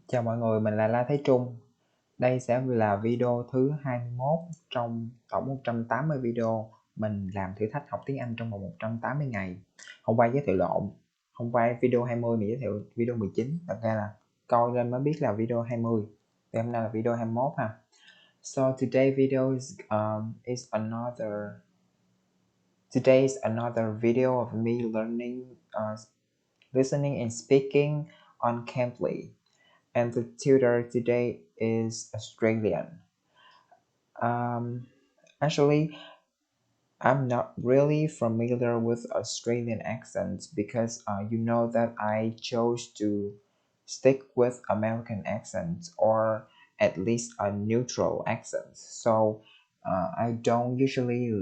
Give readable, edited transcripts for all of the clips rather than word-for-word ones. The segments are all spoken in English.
Chào mọi người, mình là La Thái Trung. Đây sẽ là video thứ 21 trong tổng 180 video mình làm thử thách học tiếng Anh trong vòng 180 ngày. Hôm qua giới thiệu lộn, hôm qua video 20 mình giới thiệu video 19, thật ra là coi lên mới biết là video 20. Thì hôm nay là video 21 ha. So today video is another video of me listening and speaking on Cambly. And the tutor today is Australian. Actually, I'm not really familiar with Australian accents because you know that I chose to stick with American accents or at least a neutral accent. So I don't usually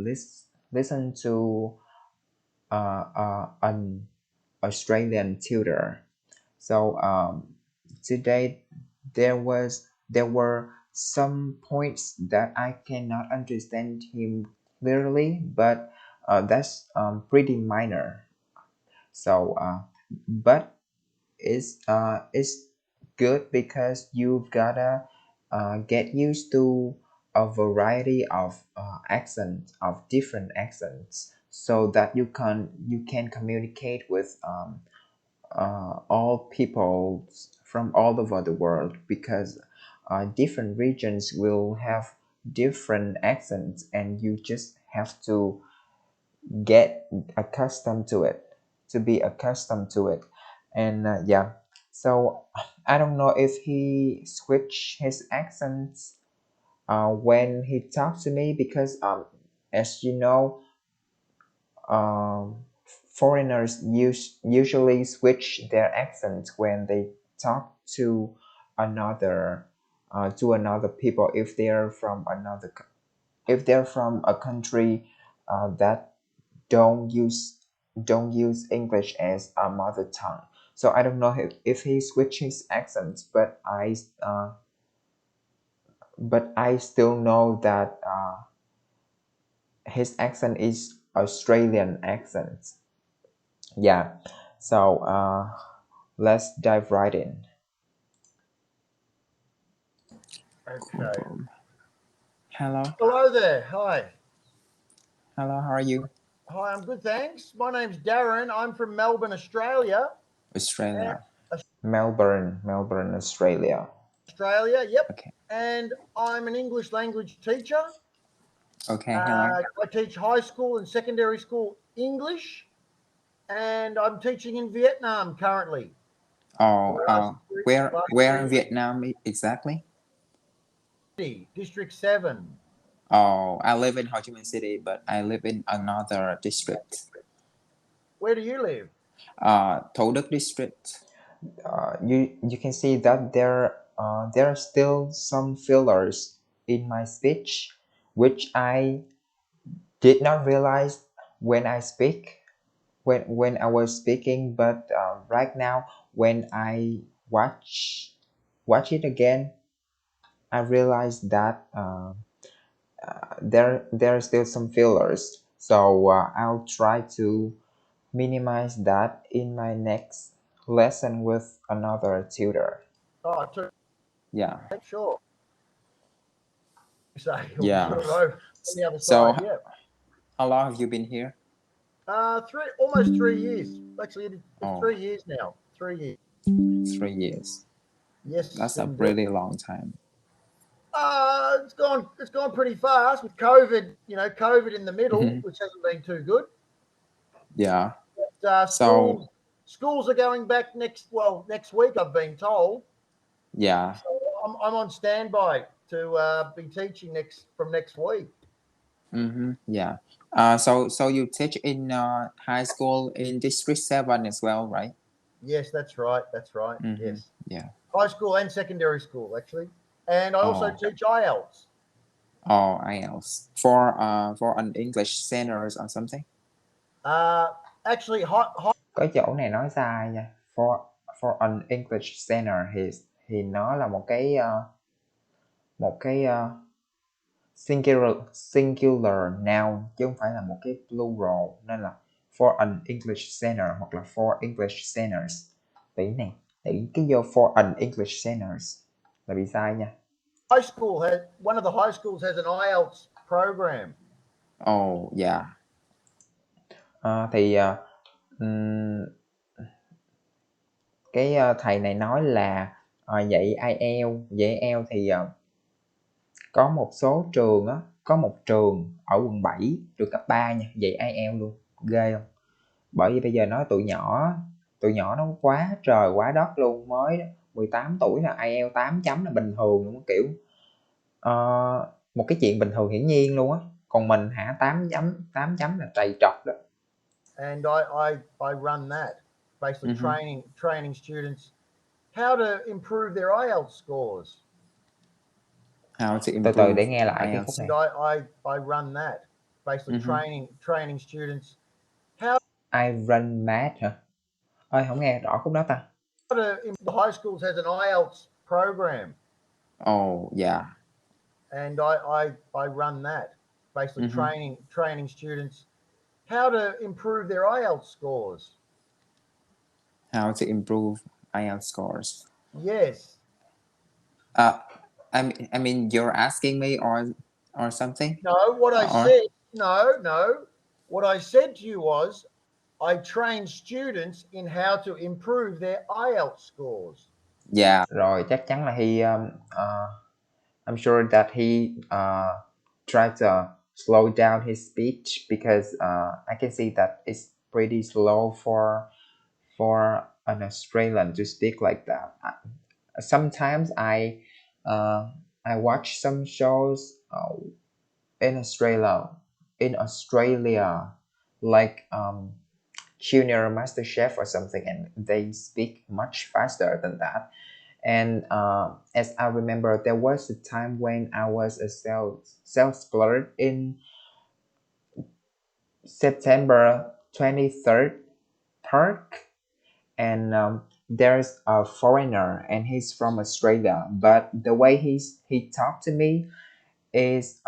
listen to an Australian tutor. So today there were some points that I cannot understand him clearly, but that's pretty minor. So but it's good because you've gotta get used to a variety of accents, of different accents, so that you can communicate with all people from all over the world, because different regions will have different accents and you just have to get accustomed to it, to be accustomed to it. And yeah, so I don't know if he switched his accents when he talked to me, because as you know, um, foreigners usually switch their accents when they talk another to another people, if they're from a country that don't use don't use English as a mother tongue. So I don't know if he switches accents, but I still know that his accent is Australian accent. Yeah, so let's dive right in. Okay. Hello. Hello there. Hi. Hello, how are you? Hi, I'm good, thanks. My name's Darren. I'm from Melbourne, Australia. Australia. Melbourne, Australia. Australia, yep. Okay. And I'm an English language teacher. Okay, hello. I teach high school and secondary school English, and I'm teaching in Vietnam currently. Where in Vietnam exactly? District 7. Oh, I live in Ho Chi Minh City, but I live in another district. Where do you live? Thủ Đức district. You can see that there are still some fillers in my speech, which I did not realize when I when I was speaking, but right now when I watch it again, I realized that there are still some fillers. So I'll try to minimize that in my next lesson with another tutor. Oh, Yeah. sure. Yeah. On the other So side, yeah. how long have you been here? Almost 3 years. Actually, it's 3 years now. 3 years. 3 years. Yes, that's a really long time. It's gone pretty fast with COVID. COVID in the middle, which hasn't been too good. Yeah. But, schools are going back next week, I've been told. Yeah. So I'm on standby to be teaching from next week. Yeah. So you teach in high school in District 7 as well, right? Yes, that's right. Yes. Yeah. High school and secondary school, actually. And I also teach IELTS. Oh, IELTS. For an English center or something? Actually, Cái chỗ này nói sai nha. For an English center thì nó là một cái singular noun chứ không phải là một cái plural, nên là for an English center hoặc là for English centers. Tí này Thì cái vô for an English sinners là bị sai nha. One of the high schools has an IELTS program. Oh, yeah. Thì ừm, cái thầy này nói là dạy IELTS thì có một số trường á, có một trường ở quận 7, trường cấp 3 nha, dạy IELTS luôn, ghê không? Bởi vì bây giờ nói tụi nhỏ nó quá trời quá đất luôn, mới 18 tuổi là IELTS 8 chấm là bình thường luôn, kiểu một cái chuyện bình thường hiển nhiên luôn á. Còn mình hả, 8 chấm là trầy trật đó. And I run that, basically training students how to improve their IELTS scores. How to Từ improve từ để nghe lại cái khúc IELTS. này. And I run that, basically training students how I run math hả? Ơi không nghe rõ khúc đó ta. to the high schools has an IELTS program. Oh, yeah. And I run that, basically training students how to improve their IELTS scores. How to improve IELTS scores. Yes. I mean, you're asking me or something? No, what I Or said, no. What I said to you was I train students in how to improve their IELTS scores. yeah. Rồi chắc chắn là I'm sure that he tried to slow down his speech because I can see that it's pretty slow for an Australian to speak like that. Sometimes I watch some shows in Australia, like Junior Master Chef or something, and they speak much faster than that. And as I remember, there was a time when I was a sales clerk in September 23rd Park, and there's a foreigner, and he's from Australia. But the way he talked to me is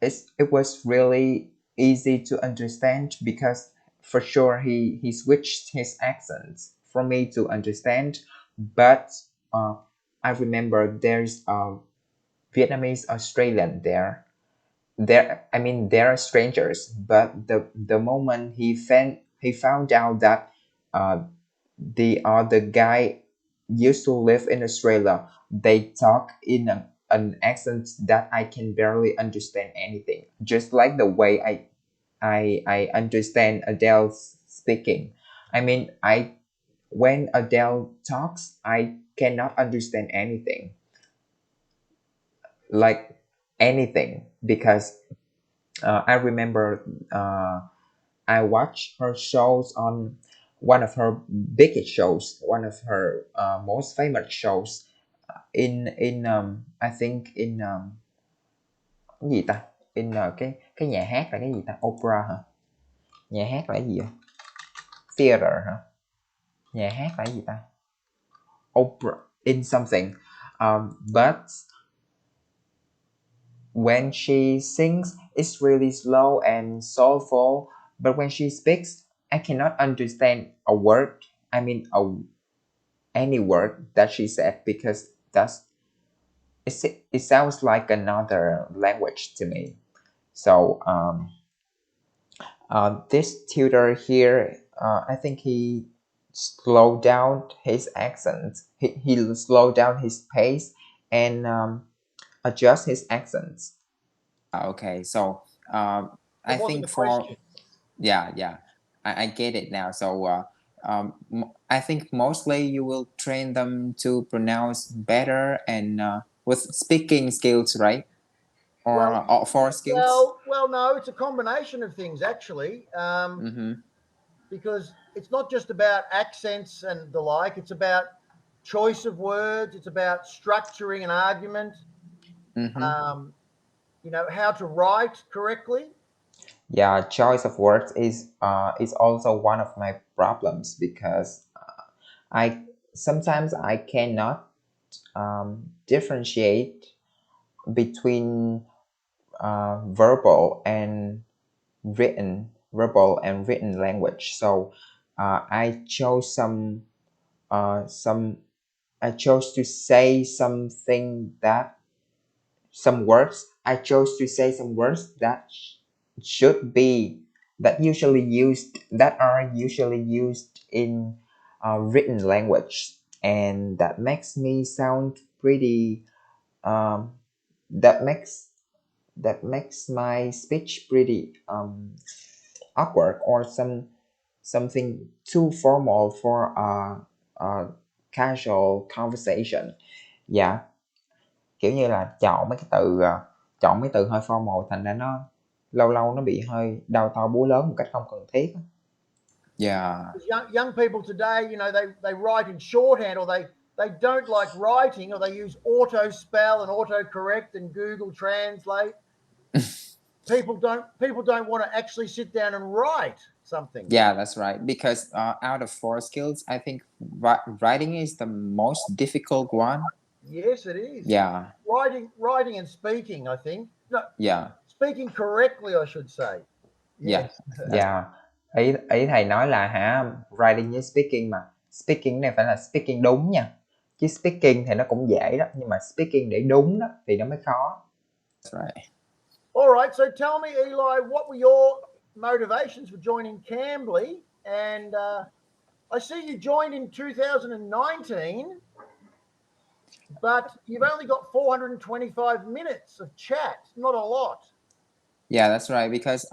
it was really easy to understand because for sure he switched his accents for me to understand. But I remember there's a Vietnamese Australian there. I mean, they are strangers, but the moment he found out that uh, the other guy used to live in Australia, they talk in an accent that I can barely understand anything, just like the way I understand Adele speaking. I mean, I when Adele talks, I cannot understand anything, like anything, because I remember I watched her shows on one of her biggest shows, one of her most famous shows in I think in cái gì ta, in cái nhà hát là cái gì ta, opera hả, nhà hát là cái gì vậy, theater hả, nhà hát là cái gì ta, opera, in something, but when she sings it's really slow and soulful, but when she speaks I cannot understand a word, I mean any word that she said, because it sounds like another language to me. So this tutor here, I think he slowed down his accent, he slowed down his pace and adjust his accents. Okay, so It I wasn't think a for question. yeah, I get it now. So I think mostly you will train them to pronounce better and with speaking skills, right? Or for skills. Well, no, it's a combination of things actually, because it's not just about accents and the like. It's about choice of words. It's about structuring an argument. How to write correctly. Yeah, choice of words is also one of my problems because I sometimes I cannot differentiate between verbal and written language. So I chose some some I chose to say something that some words I chose to say some words that should be that are usually used in written language, and that makes me sound pretty um, that makes my speech pretty awkward or something too formal for a casual conversation. Dạ, kiểu như là chọn mấy từ hơi formal thành ra nó lâu lâu nó bị hơi đau to búa lớn một cách không cần thiết á. Yeah. Young people today, they write in shorthand, or they don't like writing, or they use auto spell and auto correct and Google Translate. People don't want to actually sit down and write something. Yeah, that's right. Because out of 4 skills, I think writing is the most difficult one. Yes, it is. Yeah. Writing and speaking, I think. No, Yeah. speaking correctly, I should say. Yeah. Dạ, ý thầy nói là writing với speaking, mà speaking này phải là speaking đúng nha, chứ speaking thì nó cũng dễ đó, nhưng mà speaking để đúng đó thì nó mới khó. That's right. All right, so tell me, Eli, what were your motivations for joining Cambly? And I see you joined in 2019, but you've only got 425 minutes of chat. Not a lot. Yeah, that's right. Because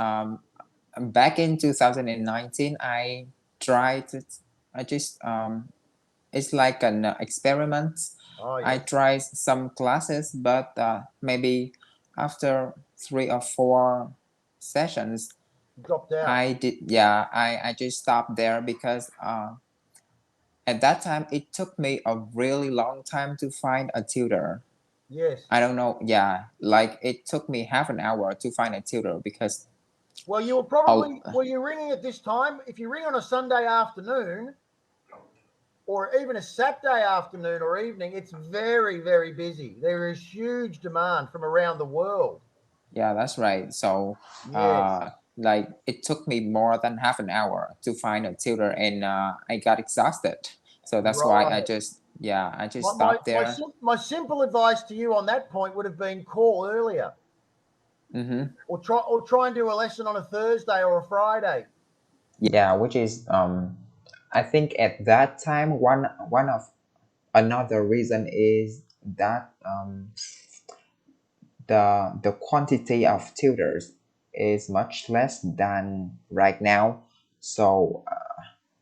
back in 2019, I just it's like an experiment. Oh, I yes. tried some classes, but maybe after 3 or 4 sessions, Dropped out. I just stopped there because at that time it took me a really long time to find a tutor. Yes. I don't know. Yeah, like it took me half an hour to find a tutor because. Well, you were probably were you ringing at this time? If you ring on a Sunday afternoon, or even a Saturday afternoon or evening, it's very, very busy. There is huge demand from around the world. Yeah, that's right. So, Yes. like it took me more than half an hour to find a tutor, and I got exhausted. So that's why I Right. just stopped there. My simple advice to you on that point would have been call earlier, Mm-hmm. or try and do a lesson on a Thursday or a Friday. Yeah, which is I think at that time one of another reason is that the quantity of tutors is much less than right now, so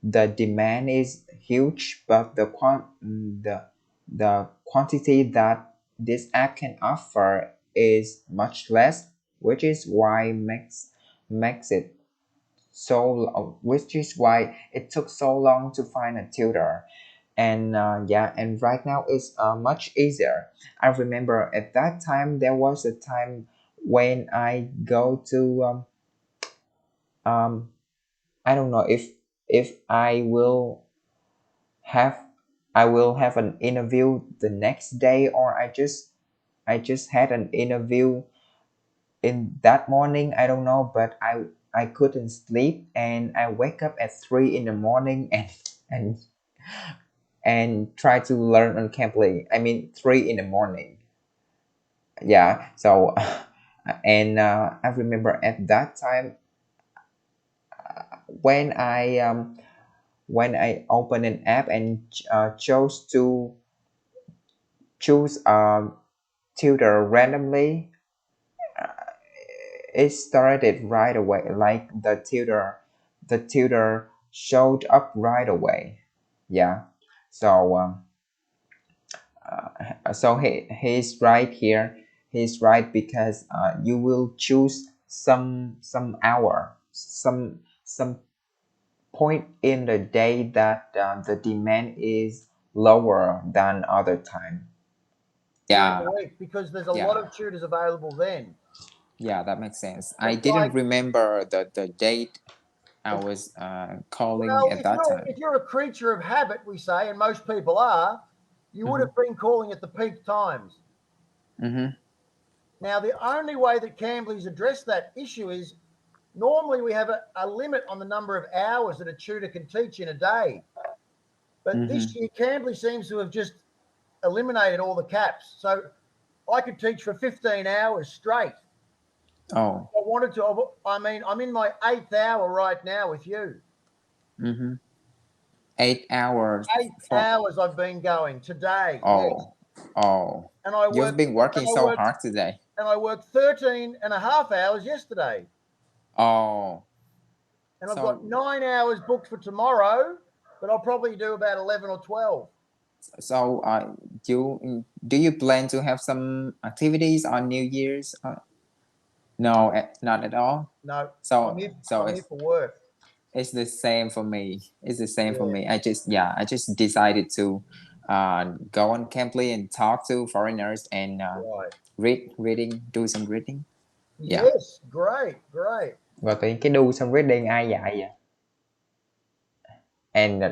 the demand is huge, but the quantity that this app can offer is much less, which is why makes it which is why it took so long to find a tutor. And and right now it's much easier. I remember at that time there was a time when I go to I don't know if have I will have an interview the next day, or I just had an interview in that morning. I don't know, but I couldn't sleep, and I wake up at 3 in the morning and and try to learn on Cambly. I mean 3 in the morning. Yeah. So and I remember at that time when I opened an app and chose to choose a tutor randomly, it started right away. Like the tutor showed up right away. Yeah. So so he's right here. He's right because you will choose some hour, some point in the day that the demand is lower than other time. Yeah. During the week, because there's a lot of tutors available then. Yeah, that makes sense. I didn't remember the date I was calling at that time. If you're a creature of habit, we say, and most people are, you would have been calling at the peak times. Mm-hmm. Now, the only way that Cambly's addressed that issue is normally we have a limit on the number of hours that a tutor can teach in a day. But this Mm-hmm. year, Cambly seems to have just eliminated all the caps. So I could teach for 15 hours straight. Oh. I wanted to. I mean, I'm in my 8th hour right now with you. Mm-hmm. 8 hours for. Eight hours I've been going today. Yes. Oh. Oh. And I You've worked been and working I so worked hard today. and I worked 13 and a half hours yesterday. Oh. And I've got So 9 hours booked for tomorrow, but I'll probably do about 11 or 12. so do you plan to have some activities on New Year's? No, not at all. No, I'm So here. so I'm here for work. it's the same for me. It's the same for Yeah, me. I just decided to go on Cambly and talk to foreigners and right. do some reading. Yeah. Yes, great, great. Và tự nhiên cái do some reading ai dạy vậy? And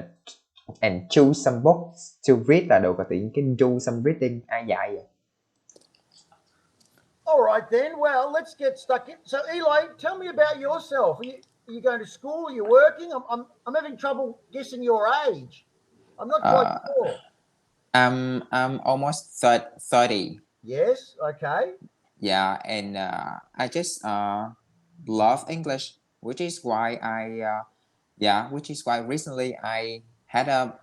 and choose some books to read là được, và tự nhiên cái do some reading ai dạy vậy? All right then. Well, let's get stuck in. So, Eli, tell me about yourself. Are you going to school? Are you working? I'm having trouble guessing your age. I'm not quite Uh, sure. I'm almost 30. Yes. Okay. Yeah, and I just love English, which is why recently I had a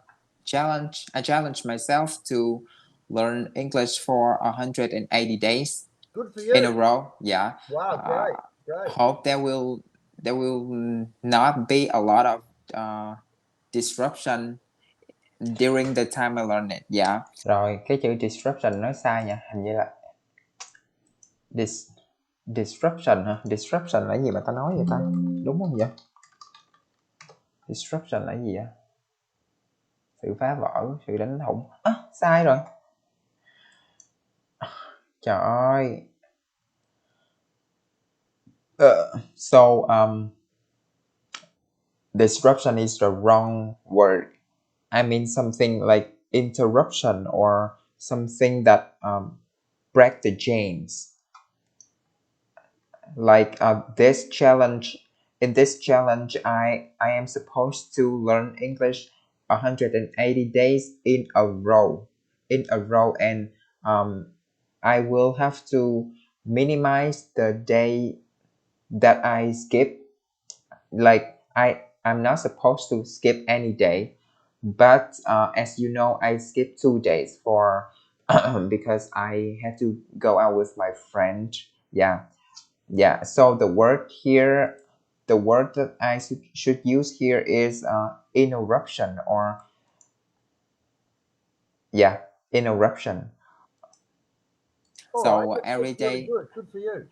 challenge. I challenged myself to learn English for 180 days Good for in a you. row. Yeah. Wow. Uh, Great. Great. hope there will not be a lot of disruption during the time I learn it. Yeah. Rồi cái chữ disruption nói sai nha, hình như là disruption hả? Disruption là cái gì mà ta nói vậy ta? Đúng không vậy? Disruption là cái gì vậy? Sự phá vỡ, sự đánh thủng. Sai rồi. Trời ơi. So disruption is the wrong word. I mean something like interruption or something that break the chains. Like this challenge. In this challenge, I am supposed to learn English 180 days in a row. And I will have to minimize the day that I skip. Like I'm not supposed to skip any day, but as you know, I skipped 2 days for because I had to go out with my friend. Yeah. So the word that I should use here is interruption, or interruption. All right. So That's really good. Good for you.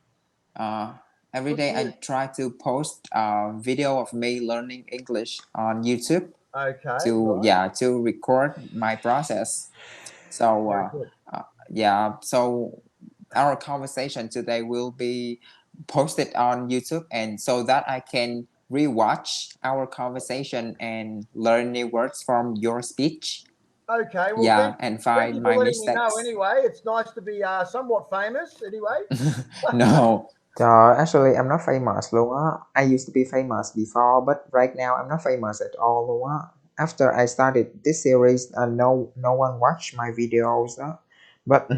uh, every Good for day I you. try to post a video of me learning English on YouTube Okay. to Right. to record my process. So Very good. so our conversation today will be posted on YouTube, and so that I can rewatch our conversation and learn new words from your speech. Okay. Well, Yeah, and thank you find for my letting me know. mistakes. Anyway, it's nice to be somewhat famous. Anyway. No. Actually I'm not famous luôn á. I used to be famous before, but right now I'm not famous at all luôn á. After I started this series, no one watched my videos á. But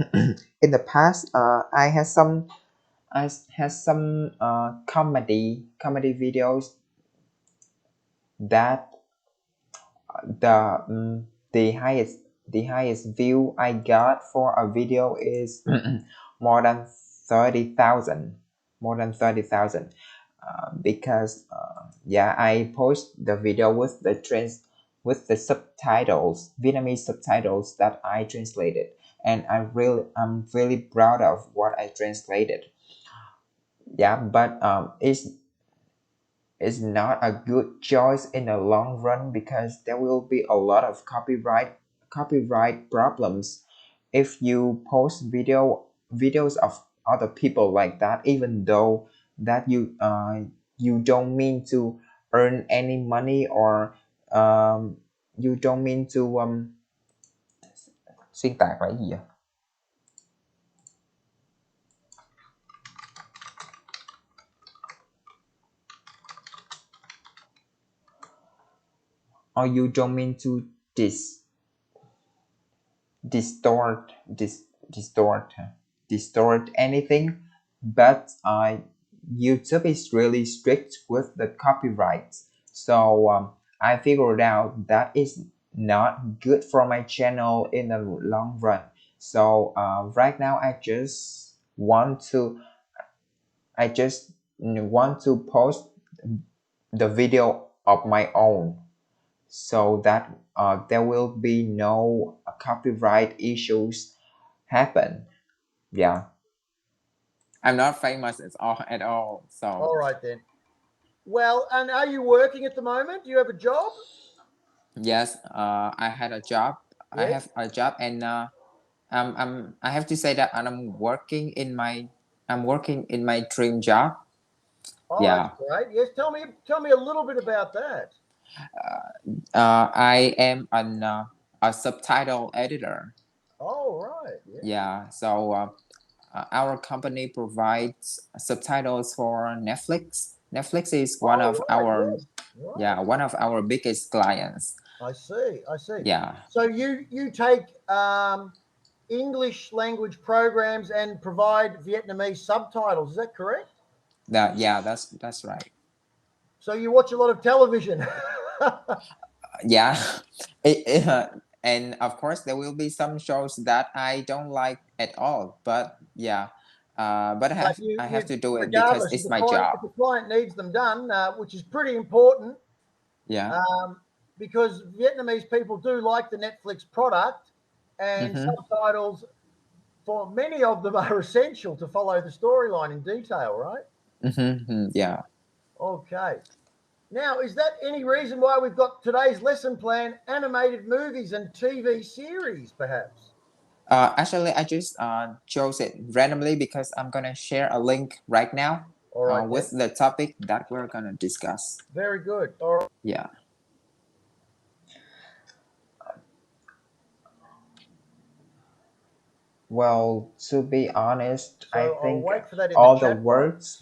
in the past, I had some comedy videos that the highest view I got for a video is more than 30,000, because I post the video with the subtitles, Vietnamese subtitles that I translated, and I'm really proud of what I translated. But it's not a good choice in the long run, because there will be a lot of copyright problems if you post videos of other people like that, even though that you don't mean to earn any money, or you don't mean to xuyên tạc là cái gì vậy? Or you don't mean to dis distort dis, distort anything, but YouTube is really strict with the copyright. So I figured out that is not good for my channel in the long run. So right now I just want to post the video of my own, so that there will be no copyright issues happen. Yeah. I'm not famous at all. So All right then. Well, and are you working at the moment? Do you have a job? yes, I had a job. I Yes. have a job, and I have to say that I'm working in my dream job. Oh, that's Yeah, great. Yes. Tell me a little bit about that. I am a subtitle editor. Oh, right. Yeah. Yeah, so our company provides subtitles for Netflix. Netflix is Oh, right. Yes. Right. one of our biggest clients. I see. I see. Yeah, So you take English language programs and provide Vietnamese subtitles. Is that correct? that's right. So you watch a lot of television. Yeah, and of course there will be some shows that I don't like at all. But yeah, but But I have you to do it because regardless, it's my job. if the client needs them done, which is pretty important, Yeah. um, because Vietnamese people do like the Netflix product, and Mm-hmm. subtitles for many of them are essential to follow the storyline in detail, right? Mm-hmm. Yeah. Okay. Now, is that any reason why we've got today's lesson plan animated movies and TV series, perhaps? Actually, I just chose it randomly because I'm gonna share a link right now All right, with then. the topic that we're gonna discuss. Very good. All right. Yeah. Well, to be honest, I So I'll think wait for that in the chat box.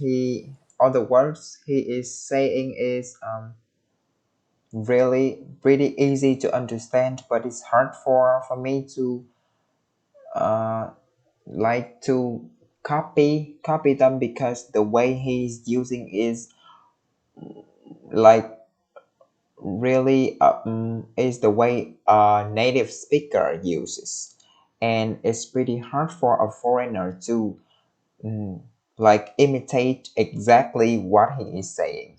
all the words he is saying is really pretty easy to understand, but it's hard for me to uh like to copy them, because the way he's using is like really is the way a native speaker uses, and it's pretty hard for a foreigner to mm, like imitate exactly what he is saying.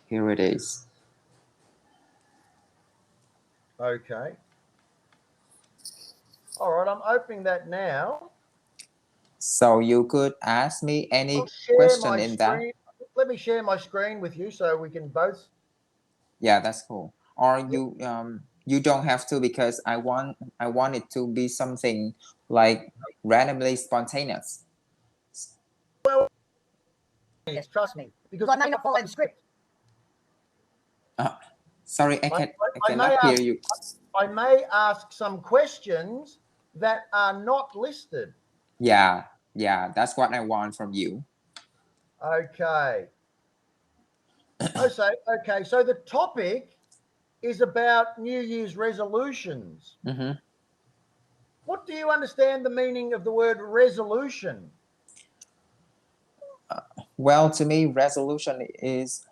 Here it is. Okay. All right. I'm opening that now. So you could ask me I'll any share question my in that. screen. Let me share my screen with you so we can both. Yeah, that's cool. Or Yep. you don't have to, because I want it to be something like randomly spontaneous. Well, yes, trust me, because I may not follow the script. Uh, Sorry, I I may cannot hear ask. you. I may ask some questions that are not listed. Yeah, yeah, that's what I want from you. Okay. Okay. So the topic is about New Year's resolutions. Mm-hmm. What do you understand the meaning of the word resolution? Well, to me, resolution is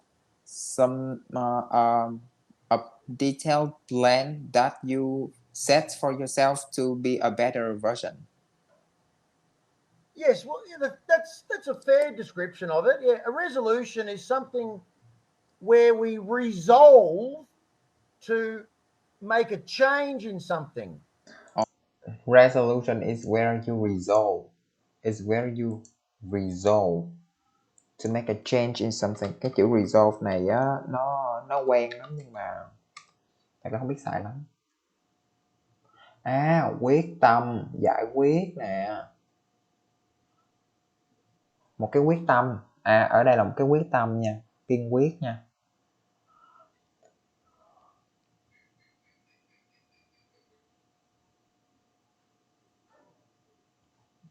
some a detailed plan that you set for yourself to be a better version. Yes, well, yeah, that's a fair description of it. Yeah, a resolution is something where we resolve to make a change in something. Resolution is where you resolve, is where you resolve to make a change in something. Cái chữ resolve này á, nó quen lắm nhưng mà thật ra không biết xài lắm. Quyết tâm, giải quyết nè, một cái quyết tâm. Ở đây là một cái quyết tâm nha, kiên quyết nha.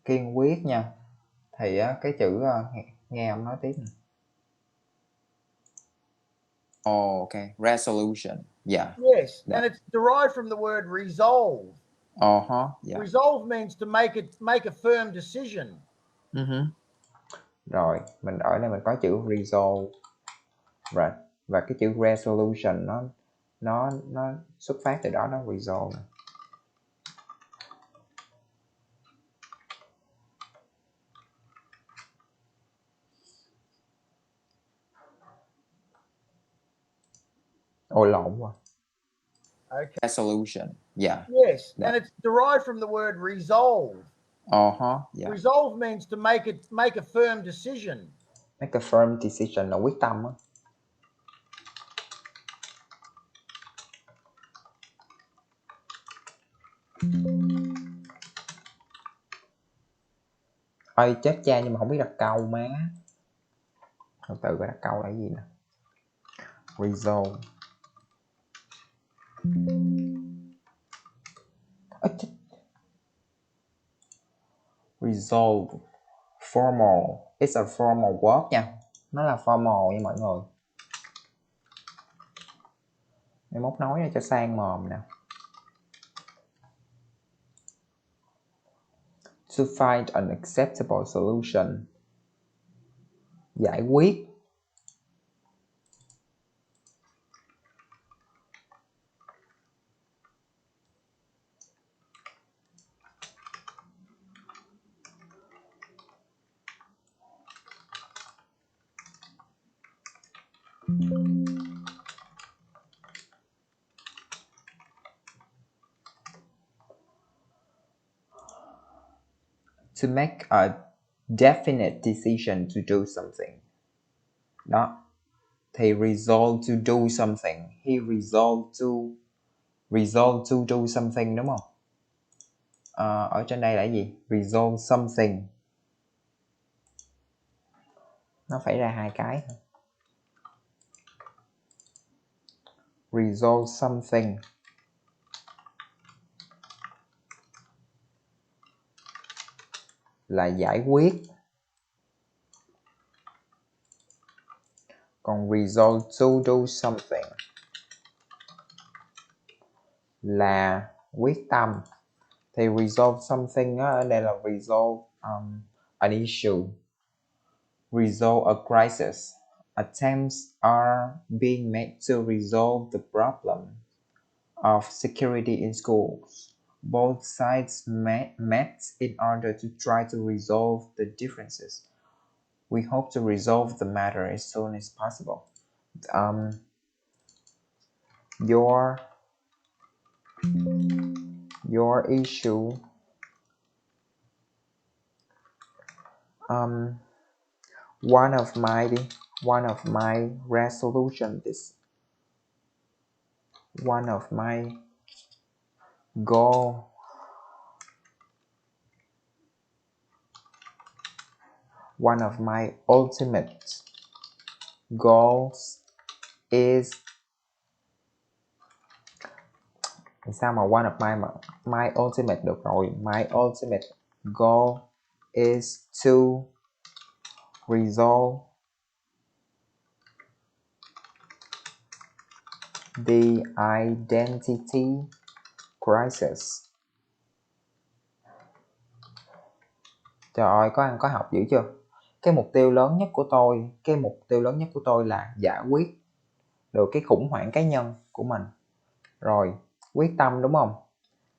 Kiên quyết nha. Thì cái chữ nghe ông nói tiếp nè. Oh, okay. Resolution. Yeah. Yes, That. and it's derived from the word resolve. Uh-huh. Yeah. Resolve means to make a firm decision. Mm-hmm. Rồi mình ở đây mình có chữ resolve, right, và cái chữ resolution nó xuất phát từ đó, nó resolve. Ôi lộn quá. Okay. Resolution. Yeah. Yes, That. and it's derived from the word resolve. Uh-huh. Yeah. Resolve means to make a firm decision. Make a firm decision là quyết tâm á. Ơi chết cha, nhưng mà không biết đặt câu má. Từ từ coi đặt câu là cái gì nè. Resolve. Chết. Resolve. Formal. It's a formal word nha. Nó là formal nha mọi người. Mai mốt nói ra cho sang mồm nè. To find an acceptable solution. Giải quyết. To make a definite decision to do something. Đó. Thì resolve to do something. He resolve to do something đúng không? Ở trên đây là cái gì? Resolve something. Nó phải ra hai cái. Resolve something là giải quyết. Còn resolve to do something là quyết tâm. Thì resolve something ở đây là resolve an issue, resolve a crisis. Attempts are being made to resolve the problem of security in schools. Both sides met in order to try to resolve the differences. We hope to resolve the matter as soon as possible. Your issue, one of my resolution is one of my goal, one of my ultimate goals is, sao mà one of my ultimate được rồi. My ultimate goal is to resolve the identity crisis. Trời ơi, có học dữ chưa? Cái mục tiêu lớn nhất của tôi là giải quyết được cái khủng hoảng cá nhân của mình. Rồi, quyết tâm đúng không?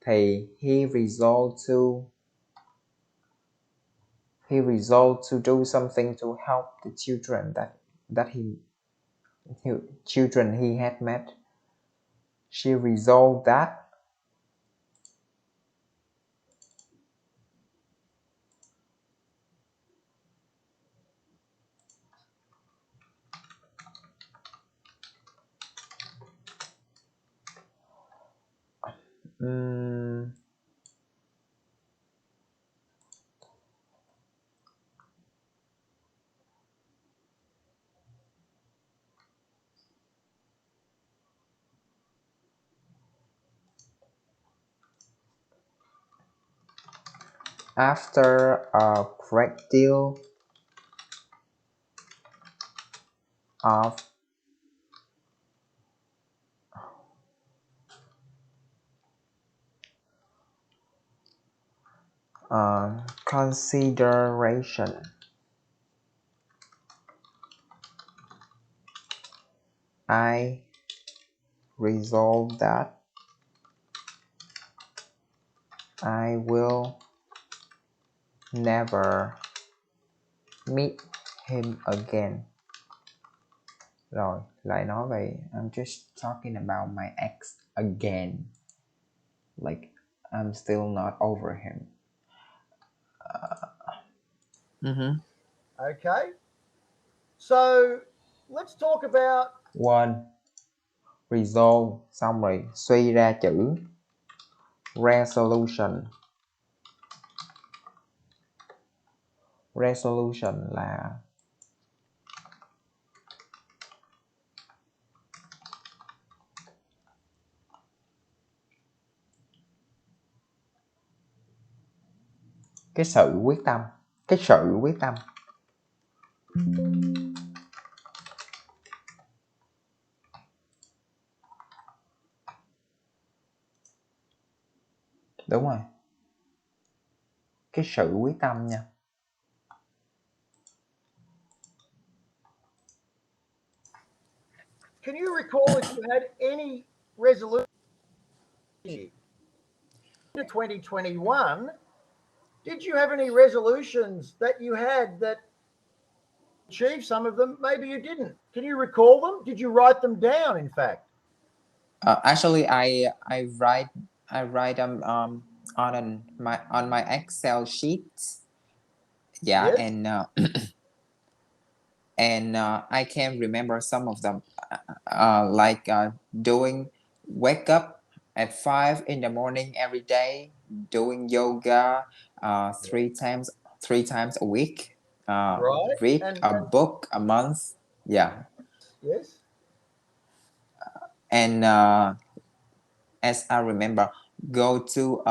Thì he resolved to do something to help the children children he had met. She resolved that after a great deal of Consideration. I resolve that I will never meet him again. Rồi, lại nói về I'm just talking about my ex again. Like, I'm still not over him. Okay. So let's talk about One, resolve, xong rồi suy ra chữ resolution. Resolution là cái sự quyết tâm. Cái sự quyết tâm. Đúng rồi. Cái sự quyết tâm nha. can you recall if you had any resolution in 2021? Did you have any resolutions that you had that achieved some of them? Maybe you didn't. Can you recall them? Did you write them down, in fact? Actually, I write them on my Excel sheet. Yeah, Yes. and I can remember some of them, like doing wake up at 5 in the morning every day, doing yoga three times a week, Right. read And a book a month. Yeah, yes. and as I remember, go to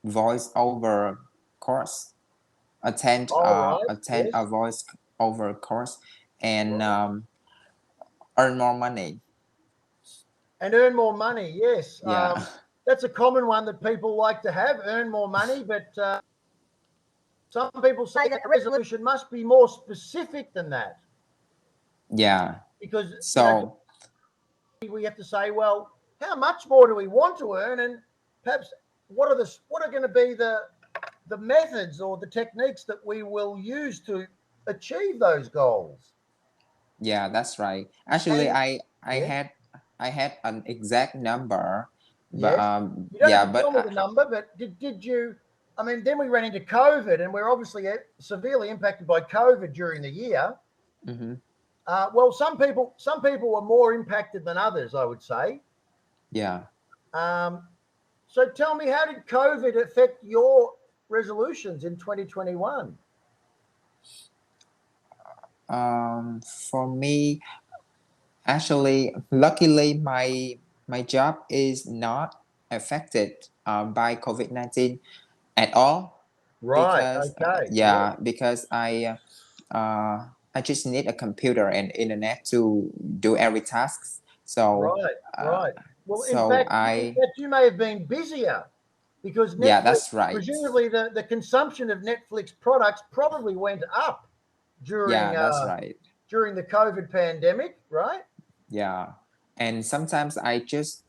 voice over course, attend All right. Yes. a voice over course, and Right. earn more money. And earn more money. Yes. Yeah. That's a common one that people like to have, earn more money. But some people say that the resolution must be more specific than that. Yeah. Because So we have to say, well, how much more do we want to earn, and perhaps what are going to be the methods or the techniques that we will use to achieve those goals? yeah, that's right. Actually, And I yes, had an exact number, but yes, you don't have to but tell me the number, but did you? I mean, then we ran into COVID, and we're obviously severely impacted by COVID during the year. mm-hmm. Well, some people were more impacted than others, I would say. Yeah. So tell me, how did COVID affect your resolutions in 2021? For me, actually, luckily, my job is not affected by COVID-19 at all, Right. because Okay. Yeah. because I just need a computer and internet to do every task. So Right. uh, Right. Well, so in I fact, you may have been busier because yeah, Netflix, that's right. presumably the consumption of Netflix products probably went up during Yeah, that's right. during the COVID pandemic, right? Yeah, and sometimes I just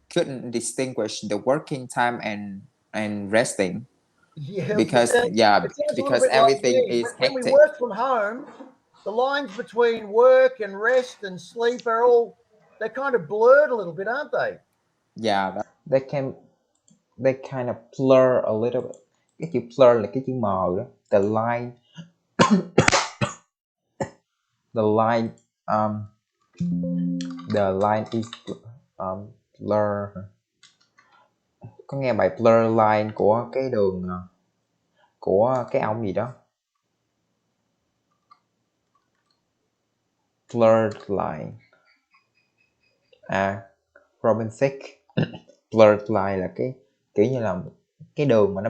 couldn't distinguish the working time and resting, Yeah. because It sounds a little bit like everything me. is When we hectic. work from home, the lines between work and rest and sleep are all, they're kind of blurred a little bit, aren't they? Yeah, They can they kind of blur a little bit. Cái chữ blur là cái chữ mờ đó. The line the line is blur. Có nghe bài blur line của cái đường của cái ông gì đó. Blurred line. Robin Thicke. Blurred line là cái kiểu như là cái đường mà nó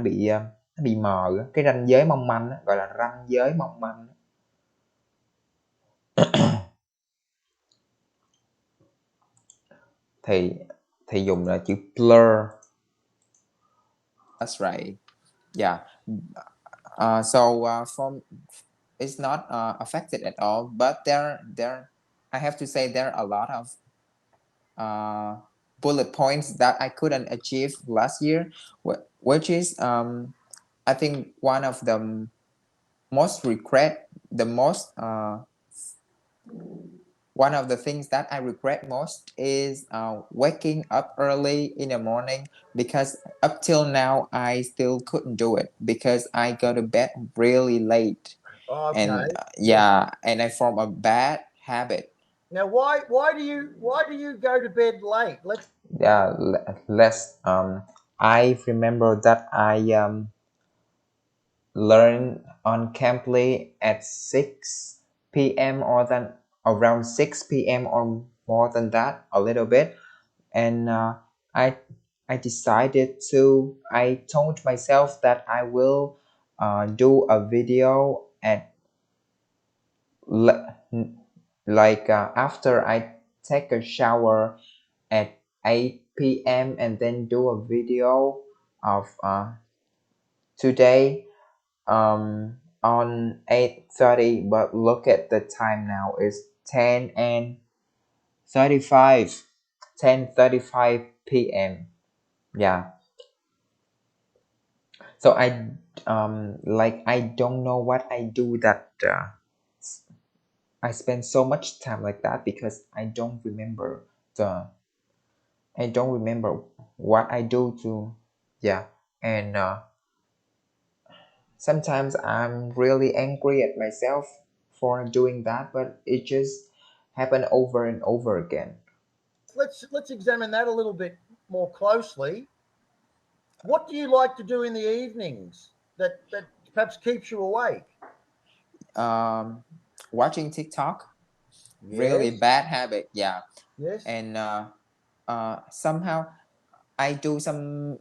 bị mờ á, cái ranh giới mong manh á, gọi là ranh giới mong manh. thì dùng là chữ blur. that's right. Yeah. So from it's not affected at all, but there I have to say there are a lot of uh, bullet points that I couldn't achieve last year, which is I think one of the most regret the most one of the things that I regret most is waking up early in the morning, because up till now I still couldn't do it because I go to bed really late, and Okay. Yes. yeah, and I form a bad habit. Now, why do you go to bed late? Let's. Yeah, less. I remember that I learned on Cambly at 6 p.m. or than around 6 p.m. or more than that, a little bit, and I I decided to. I told myself that I will do a video at after I take a shower at 8 p.m. and then do a video of today on 8:30, but look at the time now, it's 10 and 35, 10:35 p.m. Yeah, so I don't know what I do that I spend so much time like that, because the I don't remember what I do to. Yeah, and sometimes I'm really angry at myself for doing that, but it just happened over and over again. Let's examine that a little bit more closely. What do you like to do in the evenings that perhaps keeps you awake? Um, Watching TikTok, really Yes. bad habit. Yeah, Yes. and somehow I do some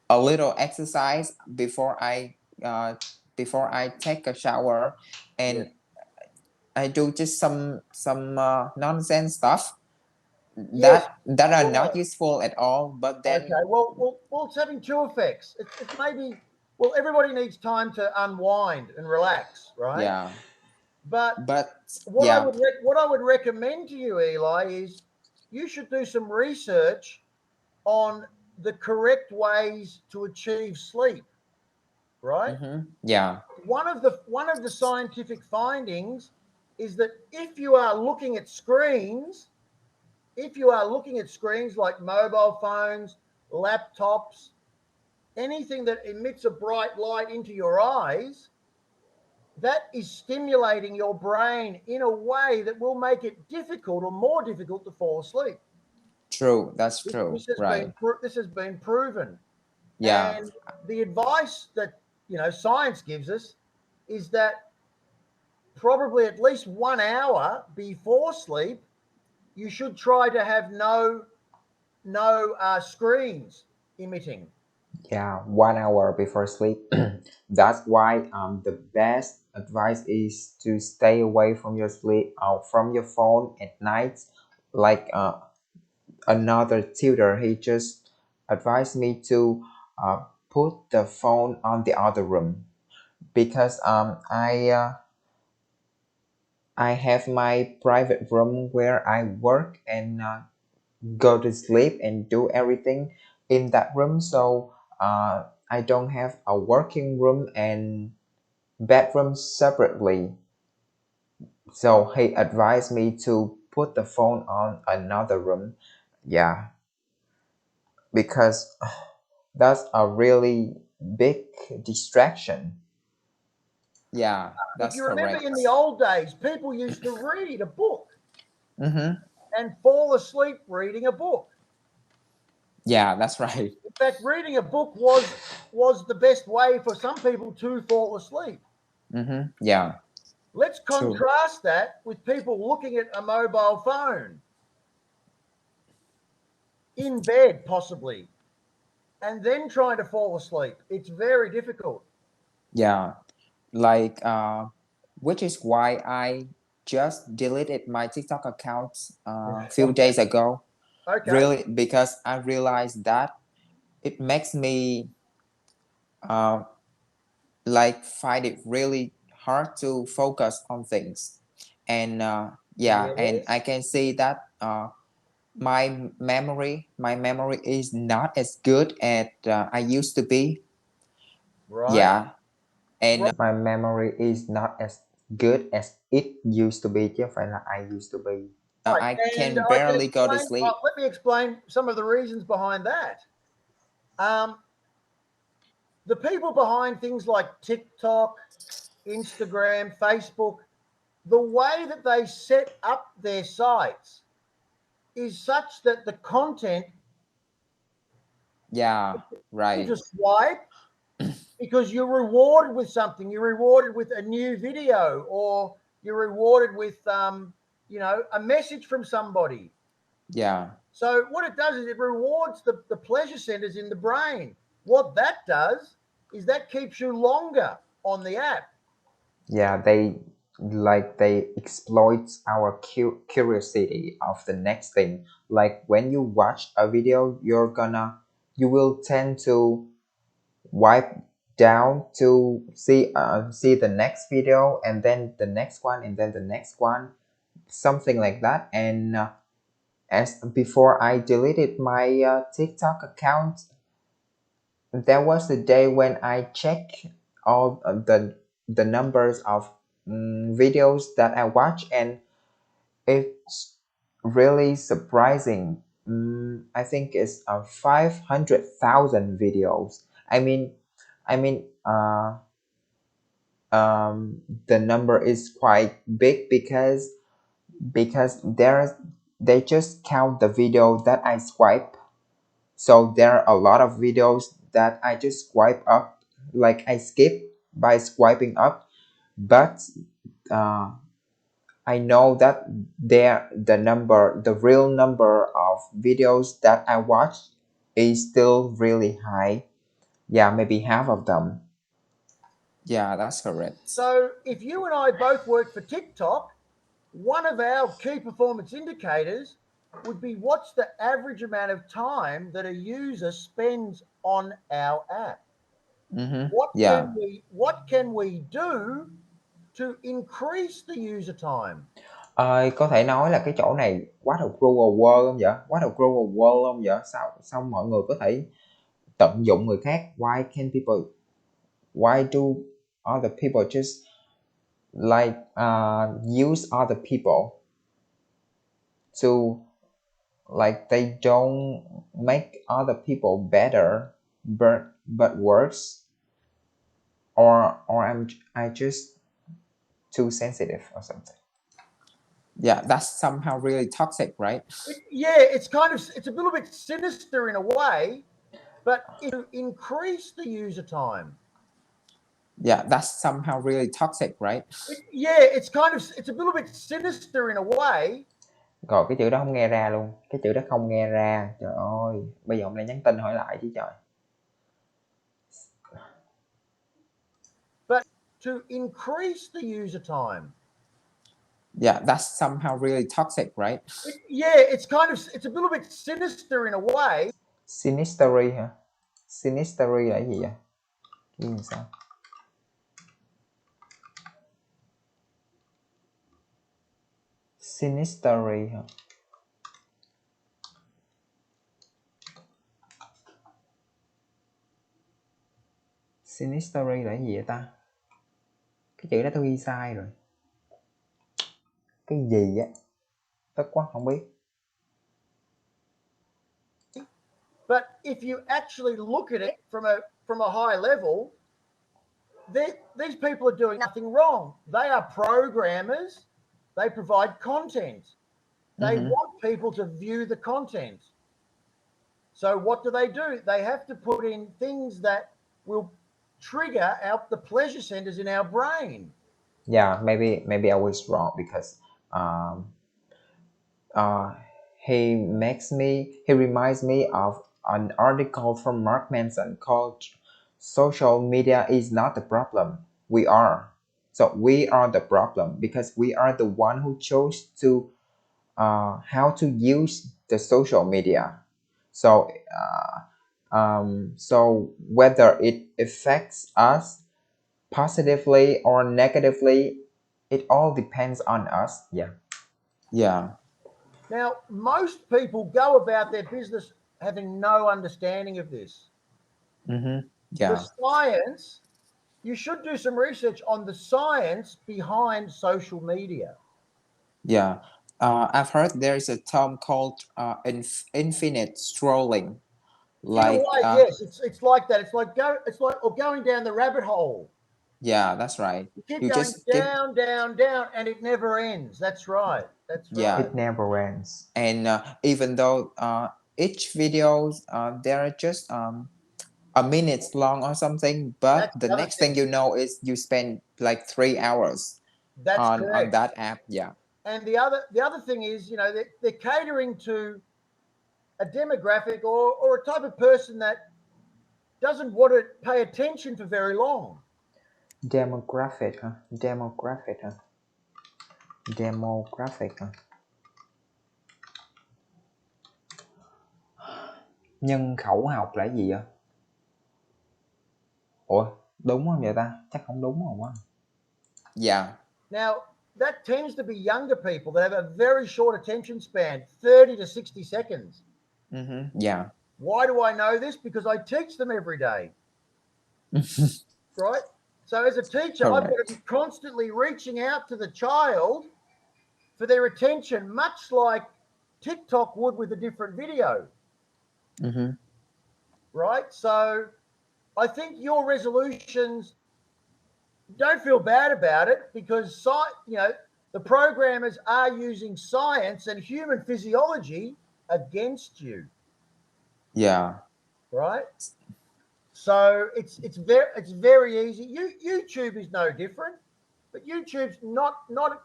a little exercise before I take a shower, Yes. and I do just some nonsense stuff Yes. that are not Well, useful at all. But then okay. Well, it's having two effects. It's maybe. Well, everybody needs time to unwind and relax, right? yeah, But but what I yeah, would what I would recommend to you, Eli, is you should do some research on the correct ways to achieve sleep, right? yeah, One of the scientific findings is that if you are looking at screens like mobile phones, laptops, anything that emits a bright light into your eyes, that is stimulating your brain in a way that will make it difficult or more difficult to fall asleep. true, that's This, true, this has right, been this has been proven, yeah, and the advice that science gives us is that probably at least 1 hour before sleep, you should try to have no screens emitting. Yeah, 1 hour before sleep. That's why the best advice is to stay away from your sleep from your phone at night. Like another tutor, he just advised me to put the phone on the other room, because I have my private room where I work and go to sleep and do everything in that room. So I don't have a working room and bedroom separately. So he advised me to put the phone on another room. Yeah, because that's a really big distraction. yeah, If that's you remember correct. in the old days, people used to read a book Mm-hmm. and fall asleep reading a book. Yeah, that's right. In fact, reading a book was the best way for some people to fall asleep. Mm-hmm. Yeah, Let's true. contrast that with people looking at a mobile phone in bed, possibly, and then trying to fall asleep. It's very difficult. Yeah, like which is why I just deleted my TikTok account a few days ago. Okay. Really, because I realized that it makes me uh, like find it really hard to focus on things. And yeah, and I Yes. can see that my memory is not as good as I used to be. Right. Yeah, and My memory is not as good as it used to be chứ không phải là I used to be. Right. I And can I can barely go to explain. sleep. Let me explain some of the reasons behind that. The people behind things like TikTok, Instagram, Facebook, the way that they set up their sites is such that the content Yeah, right. to swipe because you're rewarded with something. You're rewarded with a new video, or you're rewarded with a message from somebody. Yeah, So what it does is it rewards the pleasure centers in the brain. What that does is that keeps you longer on the app. Yeah, they exploit our curiosity of the next thing. Like when you watch a video, you will tend to wipe down to see the next video, and then the next one, and then the next one, something like that. And as before I deleted my TikTok account, there was a day when I checked all the numbers of videos that I watch, and it's really surprising. I think it's 500,000 videos. I mean, the number is quite big because they just count the video that I swipe. So there are a lot of videos that I just swipe up, like I skip by swiping up. But uh, I know that the real number of videos that I watch is still really high. Yeah, maybe half of them. yeah, that's correct. So if you and I both work for TikTok, one of our key performance indicators would be what's the average amount of time that a user spends on our app. Mm-hmm. What Yeah, can we do to increase the user time? Có thể nói là cái chỗ này quá là cruel world không vậy? Quá là cruel world không vậy? Sao mọi người có thể tận dụng người khác? Why do other people just like use other people to, like, they don't make other people better but worse, or I just too sensitive or something. yeah, that's somehow really toxic, right? It's a little bit sinister in a way, but to increase the user time. Yeah, that's somehow really toxic, right? It's a little bit sinister in a way, Rồi cái chữ đó không nghe ra luôn, cái chữ đó không nghe ra, trời ơi, bây giờ ông lại nhắn tin hỏi lại chứ trời. but to increase the user time. Yeah, that's somehow really toxic, right? It's a little bit sinister in a way. Sinistery hả? Sinistery là cái gì vậy? Ghi làm sao? Sinistery hả? Sinistery là cái gì vậy ta? Cái chữ đó tôi ghi sai rồi. Cái gì á? Tức quá không biết. But if you actually look at it from a high level, these people are doing nothing wrong. They are programmers. They provide content. They want people to view the content. So what do? They have to put in things that will trigger out the pleasure centers in our brain. Yeah, maybe I was wrong because uh, he reminds me of an article from Mark Manson called "Social Media is not the problem. We are." So we are the problem because we are the one who chose to how to use the social media. So So whether it affects us positively or negatively, it all depends on us. Yeah. Yeah. Now, most people go about their business having no understanding of this. Mm-hmm. The Yeah. science, you should do some research on the science behind social media. Yeah. I've heard there's a term called infinite scrolling. In a Like, way, yes, it's like that. It's like or going down the rabbit hole. yeah, that's right. You keep You going just keep, down, down, down, and it never ends. That's right. That's right. yeah. It never ends. And even though each video there are just a minute long or something, but That's the the other next thing thing. you know is you spend like 3 hours That's on correct. that app. Yeah. And the other thing is, they're catering to a demographic or a type of person that doesn't want to pay attention for very long. Demographic hả? Demographic hả? Demographic hả? Nhân khẩu học là gì vậy? Ủa, đúng không vậy ta? Chắc không đúng rồi quá. Yeah. Now, that tends to be younger people that have a very short attention span, 30 to 60 seconds. Mm-hmm. Yeah. Why do I know this? Because I teach them every day, right? So, as a teacher, I've got to be Correct. constantly reaching out to the child for their attention, much like TikTok would with a different video, Mm-hmm. right? So, I think your resolutions, don't feel bad about it because the programmers are using science and human physiology against you, Yeah. right? So it's very easy. YouTube is no different, but YouTube's not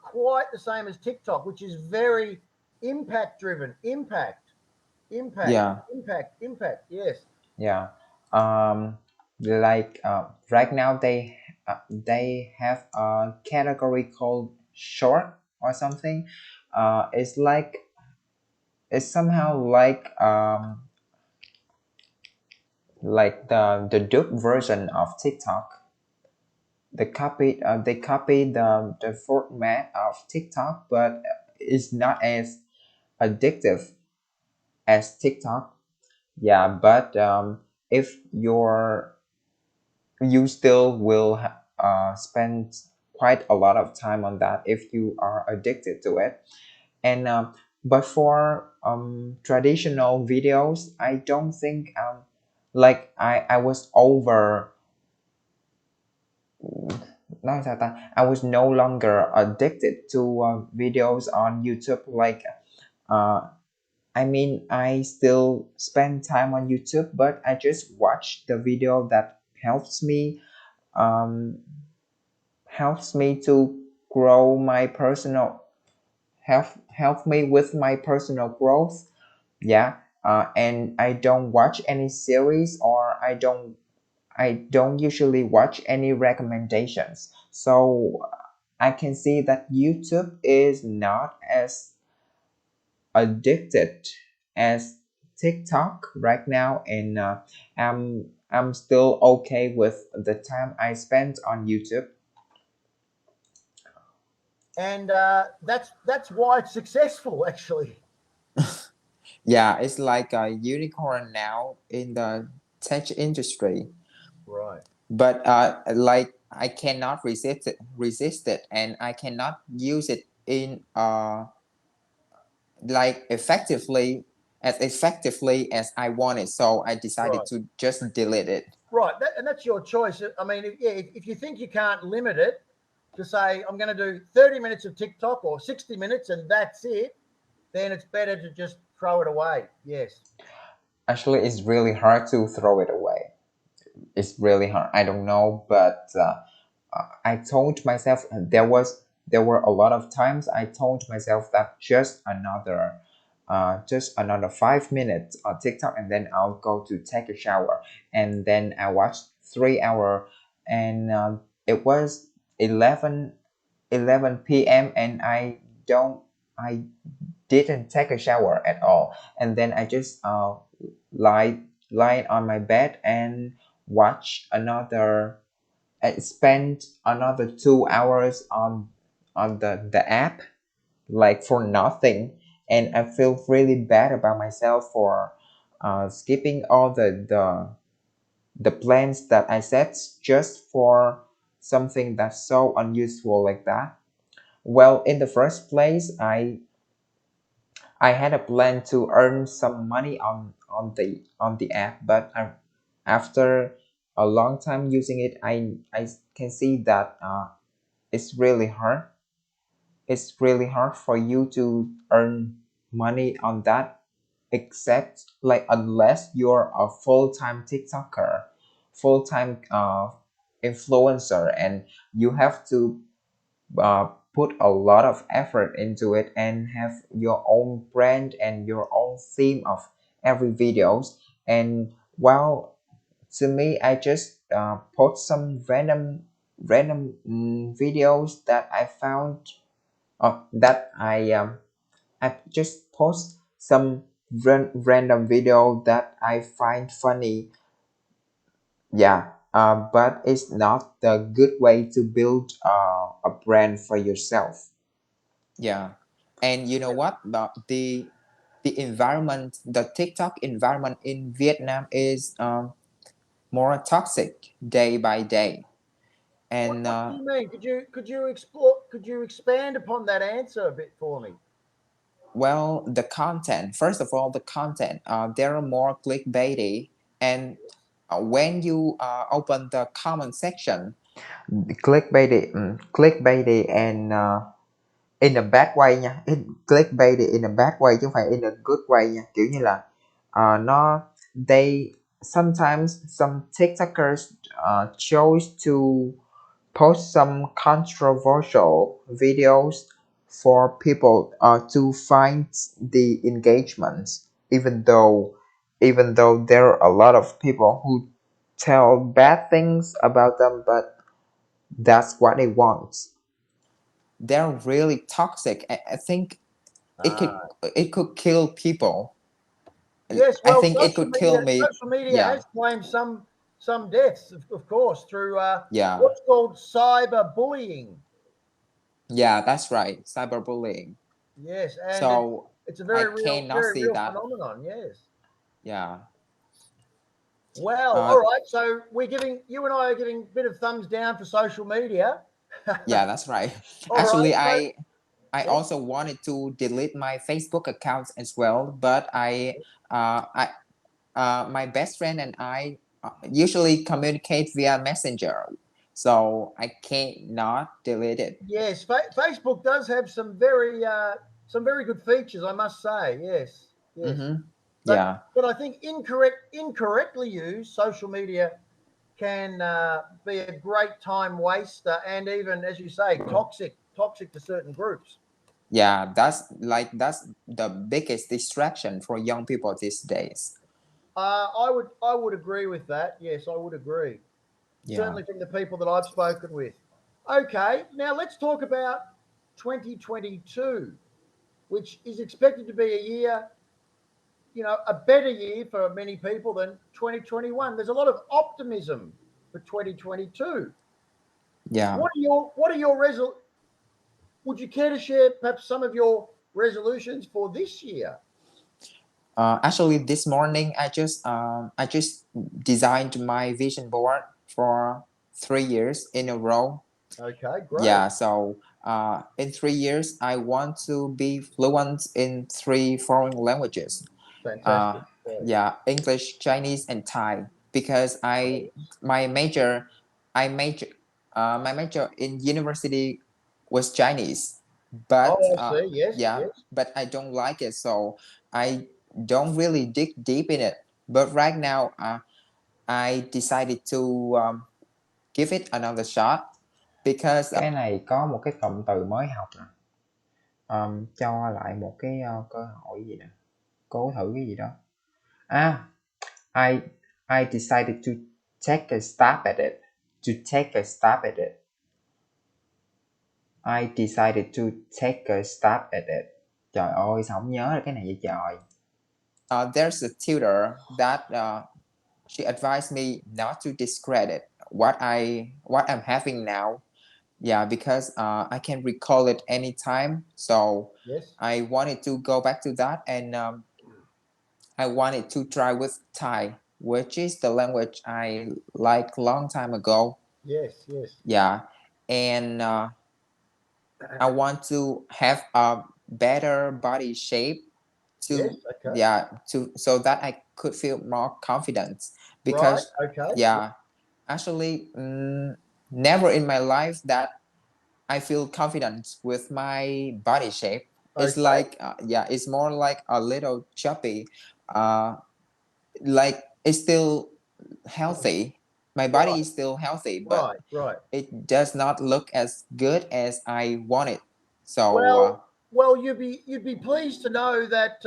quite the same as TikTok, which is very impact driven. Impact, Yeah. impact. Yes, Yeah. Um, like right now they have a category called short or something. It's like it's somehow like the dupe version of TikTok. They copied the format of TikTok, but it's not as addictive as TikTok. Yeah, but if you still will spend quite a lot of time on that if you are addicted to it. And but for traditional videos, I don't think like I was over nói sao ta, I was no longer addicted to videos on YouTube. Like uh, I mean, I still spend time on YouTube, but I just watch the video that um, helps me to grow my personal help me with my personal growth. Yeah. And I don't watch any series, or I don't usually watch any recommendations. So I can see that YouTube is not as addicted as TikTok right now, and I'm still okay with the time I spent on YouTube. and that's why it's successful, actually. Yeah. It's like a unicorn now in the tech industry. Right. But like I cannot resist it, and I cannot use it in like effectively as I wanted. So I decided Right. to just delete it. Right, and that's your choice. I mean, if you think you can't limit it to say, I'm going to do 30 minutes of TikTok or 60 minutes and that's it, then it's better to just throw it away. Yes. Actually, it's really hard to throw it away. It's really hard. I don't know, but I told myself there were a lot of times I told myself that just another 5 minutes on TikTok, and then I'll go to take a shower, and then I watched 3 hour, and it was 11 p.m. and I didn't take a shower at all, and then I just lie lie on my bed and watch another and spend another 2 hours on the app like for nothing, and I feel really bad about myself for skipping all the plans that I set just for something that's so unuseful like that. Well, in the first place, I had a plan to earn some money on the app, but after a long time using it, I can see that it's really hard. It's really hard for you to earn money on that, except like unless you're a full-time TikToker, full-time influencer, and you have to put a lot of effort into it and have your own brand and your own theme of every videos. And well, to me, I just post some random videos that I found that I just post some random video that I find funny. Yeah, but it's not the good way to build a brand for yourself. Yeah, and you know what? The environment, the TikTok environment in Vietnam is more toxic day by day, and What do you mean? Could you explore? Could you expand upon that answer a bit for me? well, the content. First of all, the content. There are more clickbaity, and when you open the comment section, Clickbaity and in a bad way nha, clickbaity in a bad way chứ không phải in a good way nha, kiểu như là nó they sometimes some TikTokers chose to post some controversial videos for people to find the engagements, even though there are a lot of people who tell bad things about them, but that's what they want. they're really toxic. I think it could Ah, it could kill people. yes. I Well, think it could kill me. social media Yeah, has claimed some deaths, of course, through yeah, what's called cyber bullying. yeah. That's right. Cyberbullying. Yes, and So it's a I cannot very see real that. phenomenon. Yes. Yeah. Well, Uh, all right. So we're giving you and I are giving a bit of thumbs down for social media. yeah, that's right. All right. Actually, So I yes, also wanted to delete my Facebook account as well, but I my best friend and I usually communicate via Messenger, so I cannot delete it. yes. Facebook does have some very good features, I must say. Yes, yes. Mm-hmm. But Yeah, I think incorrectly used, social media can be a great time waster and even, as you say, toxic to certain groups. yeah. That's the biggest distraction for young people these days. I would agree with that. Yes, I would agree. Yeah. Certainly from the people that I've spoken with. Okay, now let's talk about 2022, which is expected to be a year, a better year for many people than 2021. There's a lot of optimism for 2022. Yeah. What are your Would you care to share perhaps some of your resolutions for this year? Actually, this morning I just designed my vision board for 3 years in a row. Okay, great, Yeah, so in 3 years I want to be fluent in three foreign languages. fantastic, Uh, great. yeah, English, Chinese, and Thai. Because my major, I major, my major in university was Chinese, but Oh, I see. Yes, yeah, yes. but I don't like it, so I don't really dig deep in it. But right now, I decided to give it another shot because Cái này có một cái cụm từ mới học nè. Cho lại một cái cơ hội gì nè, cố thử cái gì đó. À, I I decided to take a stab at it. To take a stab at it. I decided to take a stab at it. Trời ơi, sao không nhớ ra cái này vậy trời? there's a tutor that she advised me not to discredit what I'm having now. Yeah, because I can recall it anytime. So Yes. I wanted to go back to that, and I wanted to try with Thai, which is the language I like long time ago. Yes. Yes. Yeah, and I want to have a better body shape Yes. to, Okay. yeah, to so that I could feel more confident. Right. Because Okay. yeah, actually, never in my life that I feel confident with my body shape. It's Okay. like yeah, it's more like a little chubby. Uh, like it's still healthy. My body Right. is still healthy, but Right. Right. it does not look as good as I want it. So Well, you'd be pleased to know that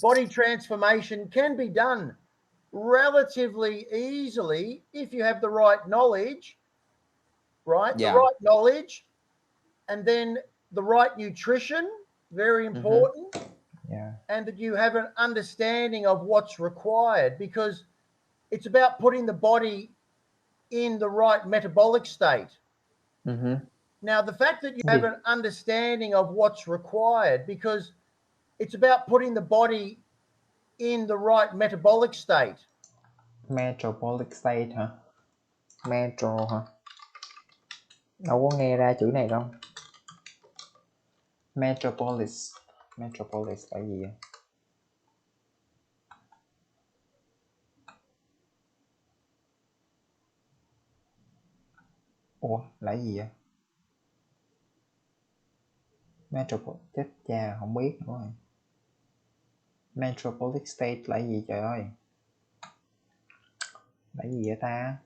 body transformation can be done relatively easily if you have the right knowledge, right? The yeah. right knowledge, and then the right nutrition, very Mm-hmm. important, Yeah. and that you have an understanding of what's required because it's about putting the body in the right metabolic state. Mm-hmm. Now, the fact that you have Gì? an understanding of what's required because it's about putting the body in the right metabolic state. Metabolic state hả? Metro hả? Đâu có nghe ra chữ này đâu. Metropolis. Metropolis là gì vậy? Ủa, là gì vậy? Metropolis, chết cha, không biết nữa rồi. Metropolitan state là gì trời ơi? Là gì vậy ta?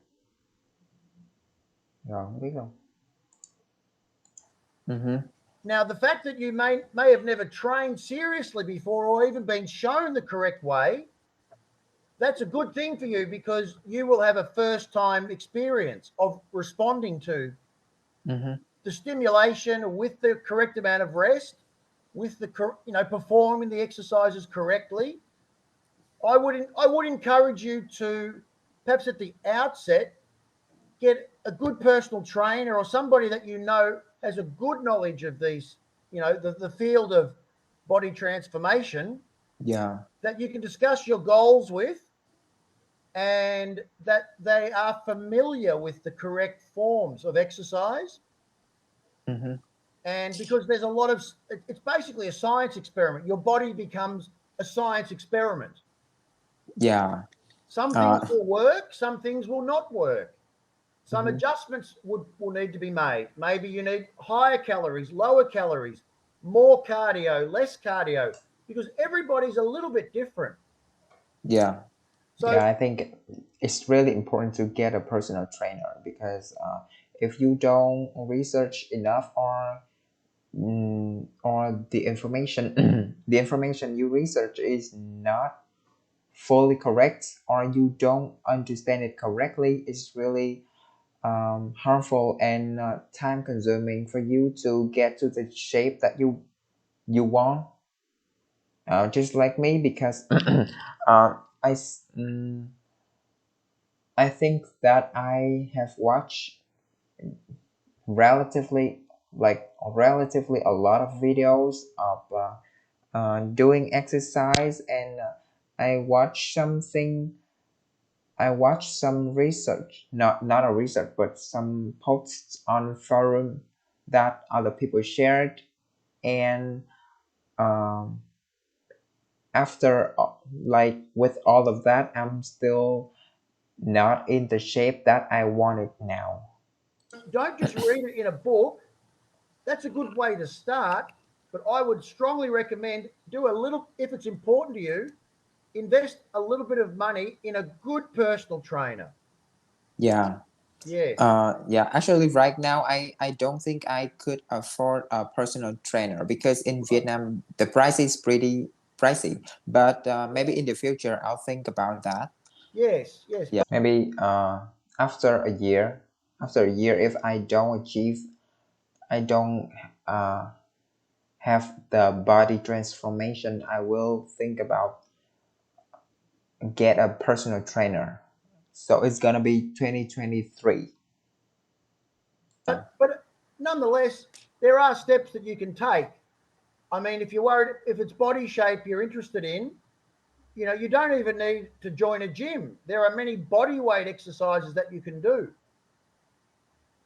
Rồi, không biết đâu. Mm-hmm. Now, the fact that you may have never trained seriously before or even been shown the correct way, that's a good thing for you because you will have a first time experience of responding to Mm-hmm. the stimulation with the correct amount of rest, with the performing the exercises correctly. I would encourage you to perhaps at the outset get a good personal trainer or somebody that you know has a good knowledge of these, the field of body transformation Yeah. that you can discuss your goals with and that they are familiar with the correct forms of exercise. Mm-hmm. And because there's a lot of, it's basically a science experiment. Your body becomes a science experiment. Yeah. Some things Uh, will work, some things will not work. Some mm-hmm. adjustments will need to be made. Maybe you need higher calories, lower calories, more cardio, less cardio, because everybody's a little bit different. Yeah. So, Yeah, I think it's really important to get a personal trainer because if you don't research enough or the information the information you research is not fully correct or you don't understand it correctly, it's really harmful and time consuming for you to get to the shape that you want. Just like me because uh, I s- mm, I think that I have watched relatively relatively a lot of videos of doing exercise and I watched some research, not a research, but some posts on forum that other people shared, and um, after with all of that, I'm still not in the shape that I wanted now. don't just read it in a book. That's a good way to start. But I would strongly recommend do a little, if it's important to you, invest a little bit of money in a good personal trainer. Yeah. Yes. Yeah, actually, right now, I don't think I could afford a personal trainer because in Vietnam, the price is pretty pricey. But maybe in the future, I'll think about that. Yes. Yes. Yeah. Maybe after a year, if I don't uh, have the body transformation, I will think about get a personal trainer. So it's gonna be 2023. But nonetheless, there are steps that you can take. I mean, if you're worried, if it's body shape you're interested in, you don't even need to join a gym. There are many body weight exercises that you can do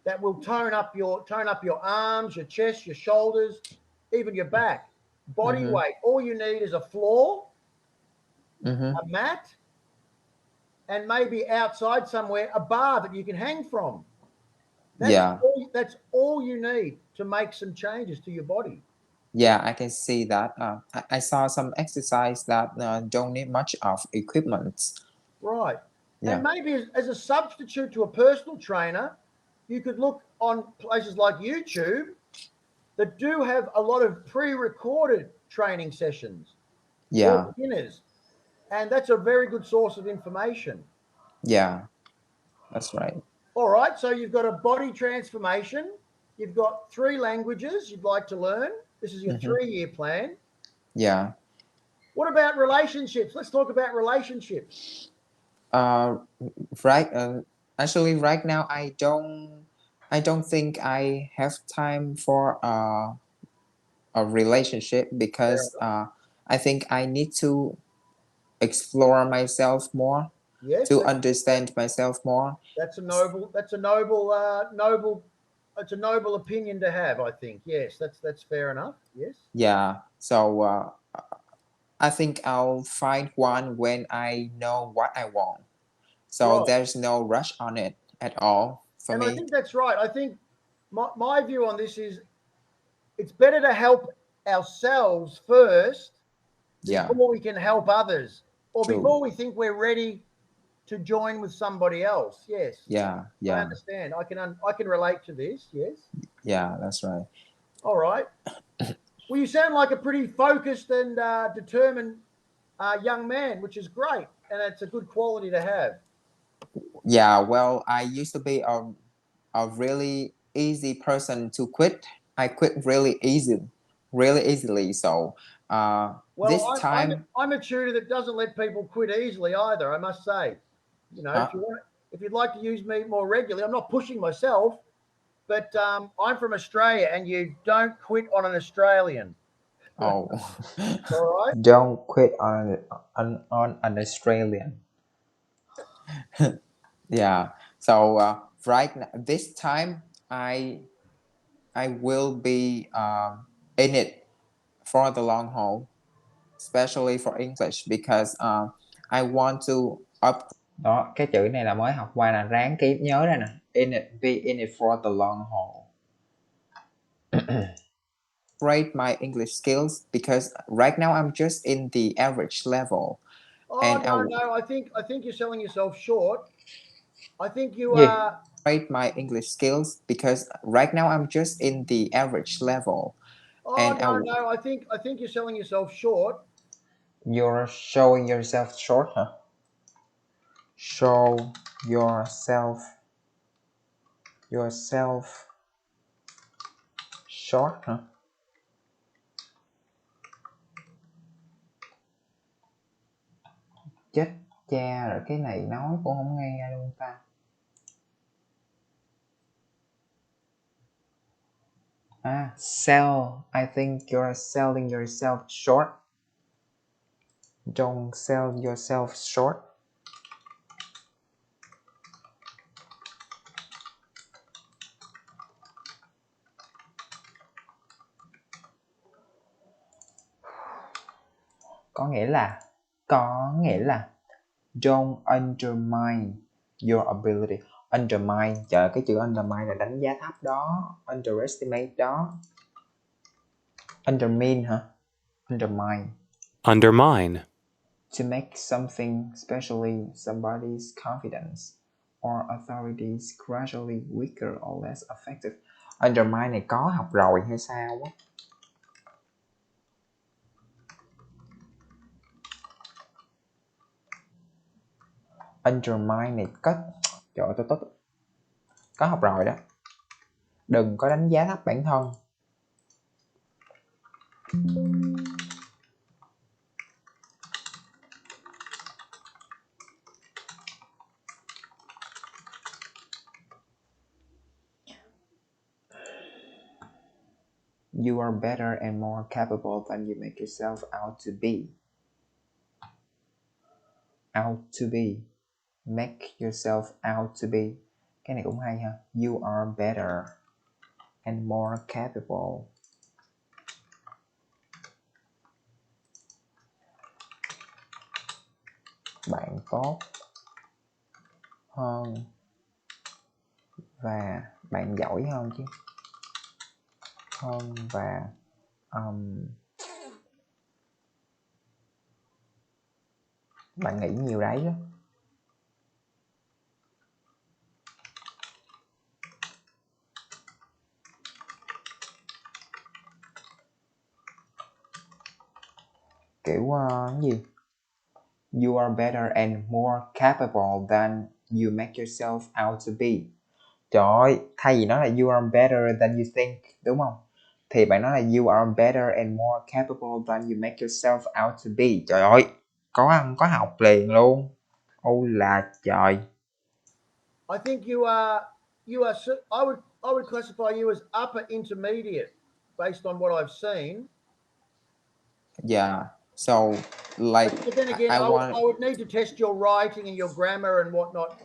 that will tone up your arms, your chest, your shoulders, even your back. Body Mm-hmm. weight. All you need is a floor, Mm-hmm. a mat, and maybe outside somewhere a bar that you can hang from. Yeah. That's all you need to make some changes to your body. Yeah, I can see that. I saw some exercise that don't need much of equipment. Right. And Yeah. maybe as a substitute to a personal trainer, you could look on places like YouTube that do have a lot of pre-recorded training sessions for Yeah. beginners. And that's a very good source of information. Yeah. That's right. All right, so you've got a body transformation, you've got 3 languages you'd like to learn. This is your Mm-hmm. 3-year plan. Yeah. What about relationships? Let's talk about relationships. Uh, right. Actually, right now I don't think I have time for a relationship Fair because enough. I think I need to explore myself more, Yes, to understand myself more. that's a noble it's a noble opinion to have, I think. Yes, that's fair enough. Yes. Yeah. So I think I'll find one when I know what I want. So Right. there's no rush on it at all for And I me. think that's right. I think my view on this is it's better to help ourselves first Yeah. before we can help others or True. before we think we're ready to join with somebody else. Yes. Yeah. I Yeah. understand. I can relate to this. Yes. Yeah. That's right. All right. Well, you sound like a pretty focused and determined young man, which is great, and it's a good quality to have. Yeah. Well, I used to be a really easy person to quit. I quit really easily. So Well, this time, I'm a tutor that doesn't let people quit easily either. I must say, uh, if you'd like to use me more regularly, I'm not pushing myself, but I'm from Australia, and you don't quit on an Australian. oh, All right. Don't quit on an Australian. yeah. So right now, this time I will be in it for the long haul, especially for English because I want to Đó, cái chữ này là mới học qua là ráng ký nhớ ra nè. Be in it for the long haul. upgrade my English skills because right now I'm just in the average level, Oh and no. I think you're selling yourself short. I think you Gì? are. upgrade my English skills because right now I'm just in the average level, Oh and no. I think you're selling yourself short. You're showing yourself short hả? Show yourself short hả? Chết cha rồi, cái này nói cũng không nghe luôn ta. Sell. I think you're selling yourself short. Don't sell yourself short. Có nghĩa là don't undermine your ability. Undermine, trời, cái chữ undermine là đánh giá thấp đó. Underestimate đó. Undermine hả? Undermine. Undermine. To make something, especially somebody's confidence or authorities, gradually weaker or less effective. Undermine này có học rồi hay sao á? Undermine này trời ơi, tôi tốt, có học rồi đó. Đừng có đánh giá thấp bản thân. You are better and more capable than you make yourself out to be. Out to be. Make yourself out to be. Cái này cũng hay ha. You are better and more capable. Bạn tốt hơn và bạn giỏi hơn chứ. Hơn và bạn nghĩ nhiều đấy đó. Kiểu cái gì? You are better and more capable than you make yourself out to be. Trời ơi, thay vì nói là you are better than you think, đúng không? Thì bạn nói là you are better and more capable than you make yourself out to be. Trời ơi, có ăn có học liền luôn. Ôi là trời. I think you are. I would classify you as upper intermediate, based on what I've seen. Yeah. So like But then again, I I want would need to test your writing and your grammar and whatnot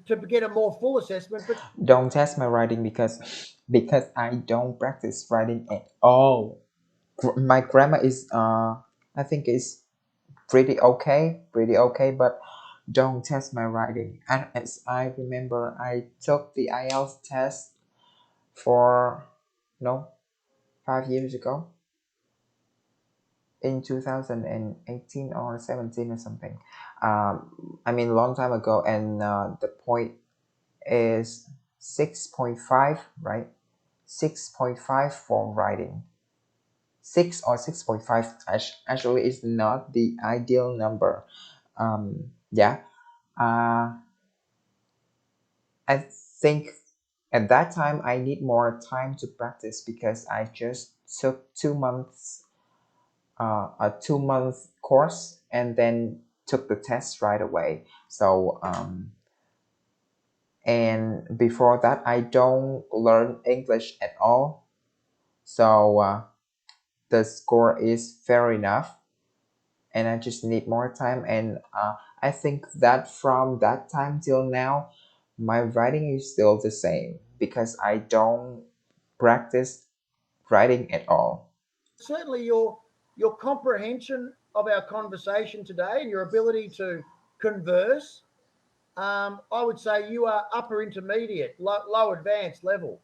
to get a more full assessment. But Don't test my writing because I don't practice writing at all. My grammar is I think is pretty okay, but don't test my writing. And as I remember, I took the IELTS test for 5 years ago, in 2018 or 17 or something. I mean, long time ago, and the point is 6.5, right? 6.5 for writing. 6 or 6.5 actually is not the ideal number. Yeah. I think at that time I need more time to practice because I just took 2 months, a 2 month course, and then took the test right away. So and before that I don't learn English at all. So the score is fair enough, and I just need more time. And I think that from that time till now, my writing is still the same because I don't practice writing at all. certainly your comprehension of our conversation today and your ability to converse, I would say you are upper intermediate, low advanced level.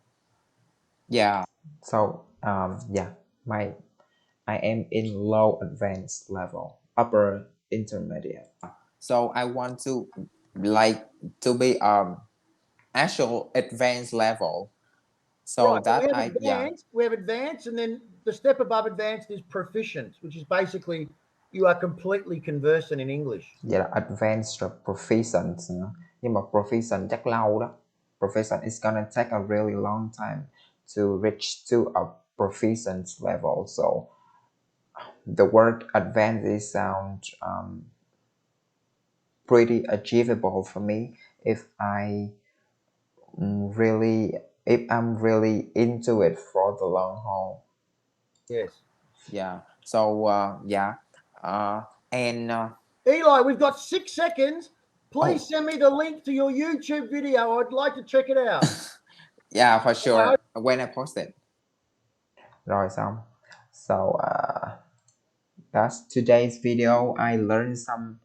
yeah. So yeah, I am in low advanced level, upper intermediate. So I want to be actual advanced level. So Right. So that I yeah. we have advanced, and then the step above advanced is proficient, which is basically you are completely conversant in English. Vậy là advanced rồi proficient nữa. Nhưng mà proficient chắc lâu đó. Proficient is gonna take a really long time to reach to a proficient level. So the word advanced sound pretty achievable for me if I'm really into it for the long haul. Yes. Yeah. So yeah. And Eli, we've got 6 seconds. Please oh send me the link to your YouTube video. I'd like to check it out. yeah, for sure. When I post it. Rồi xong. So that's today's video. I learned some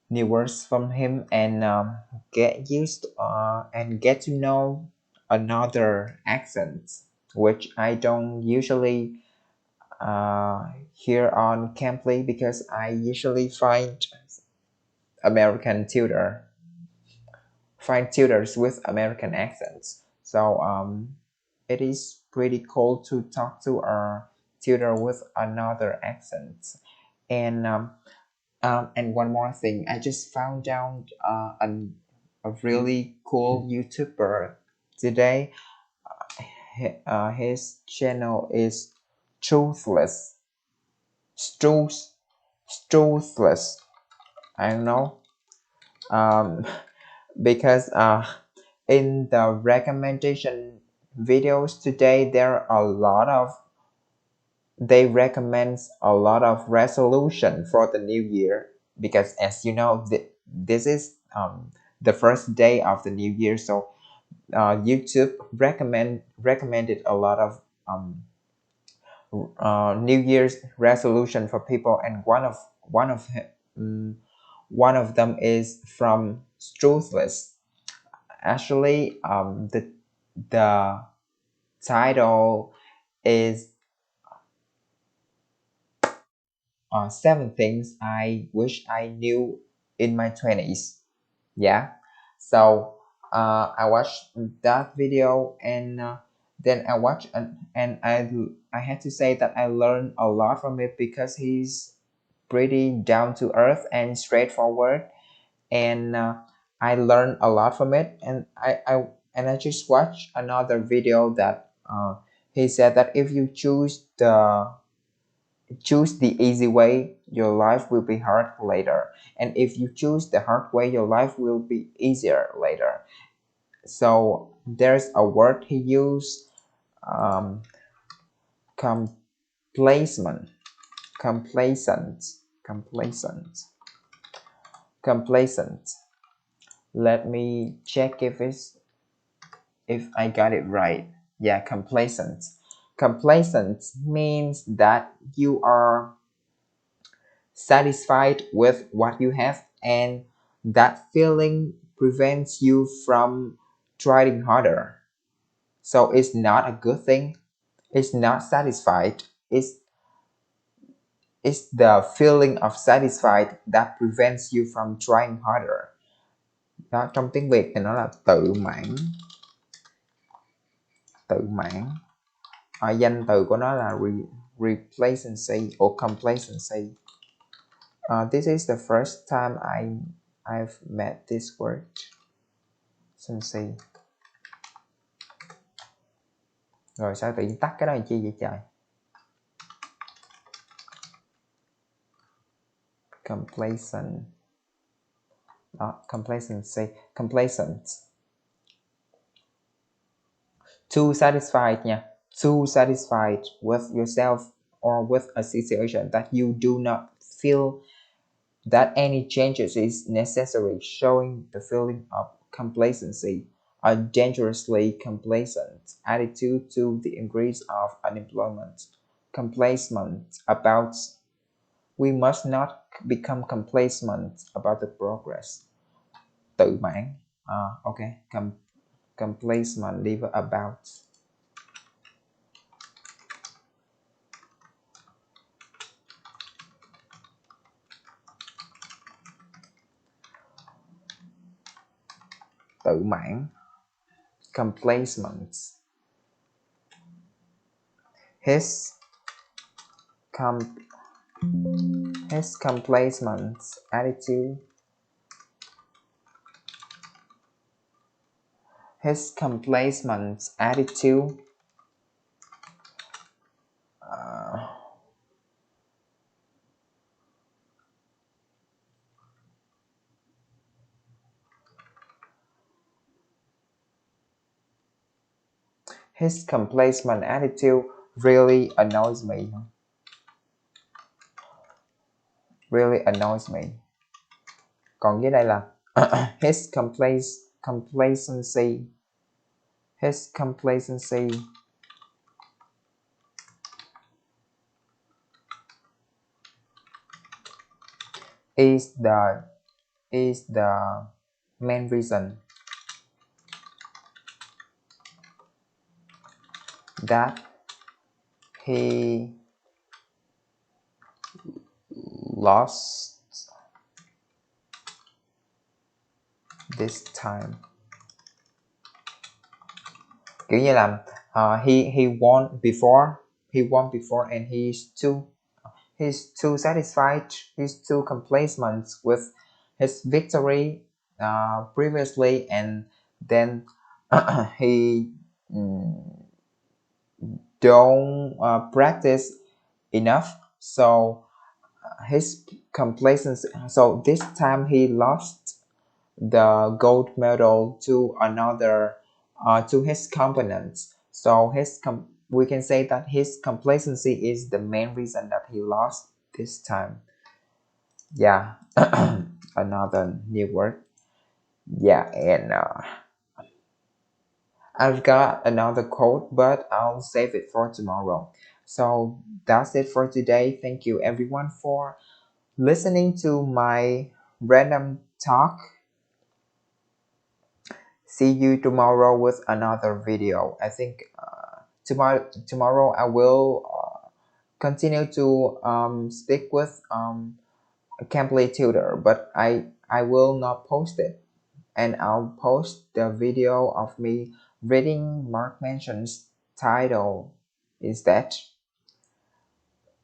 new words from him and get used and get to know another accent, which I don't usually hear on Cambly because I usually American tutor find tutors with American accents. So it is pretty cool to talk to a tutor with another accent. And one more thing, I just found out a really cool YouTuber today. His channel is Truthless. Truthless. I don't know. Because in the recommendation videos today, there are a lot of, they recommend a lot of resolution for the new year, because as you know, this is the first day of the new year. So YouTube recommended a lot of New Year's resolution for people, and one of them is from Truthless. Actually, the title is Seven Things I Wish I Knew in My 20s. Yeah. So I watched that video, and then I watched, and I had to say that I learned a lot from it, because he's pretty down to earth and straightforward, and I learned a lot from it. And I just watched another video that he said that if you choose the easy way, your life will be hard later, and if you choose the hard way, your life will be easier later. So there's a word he used, um, complacent, complacent, complacent, complacent. Let me check if I got it right. Yeah, complacent. Complacent means that you are satisfied with what you have, and that feeling prevents you from trying harder. So it's not a good thing. It's not satisfied. It's the feeling of satisfied that prevents you from trying harder. Đó, trong tiếng Việt thì nó là tự mãn. Tự mãn. Danh từ của nó là replacency or complacency. This is the first time I've met this word. Sensi. Rồi sao tự nhiên tắt cái đó làm chi vậy trời? Complacent. Đó, complacency. Complacent. Too satisfied nha. Too satisfied with yourself or with a situation that you do not feel that any changes is necessary, showing the feeling of complacency, a dangerously complacent attitude to the increase of unemployment. Complacent about, we must not become complacent about the progress. Tự mãn. Okay. Complacent, leave about. Tự mãn. Complacement. His complacement attitude. His complacent attitude his complacent attitude really annoys me. Really annoys me. Còn dưới đây là his complacency. His complacency is the main reason that he lost this time. Kiểu như là he won before and he's too satisfied, he's too complacent with his victory previously, and then he don't practice enough, so his complacency, so this time he lost the gold medal to another to his components. So we can say that his complacency is the main reason that he lost this time. Yeah, another new word. Yeah, and I've got another quote, but I'll save it for tomorrow. So that's it for today. Thank you everyone for listening to my random talk. See you tomorrow with another video. I think tomorrow I will continue to stick with a Cambly tutor, but I will not post it, and I'll post the video of me reading Mark Mansion's title instead.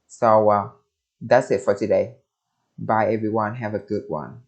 So that's it for today. Bye everyone. Have a good one.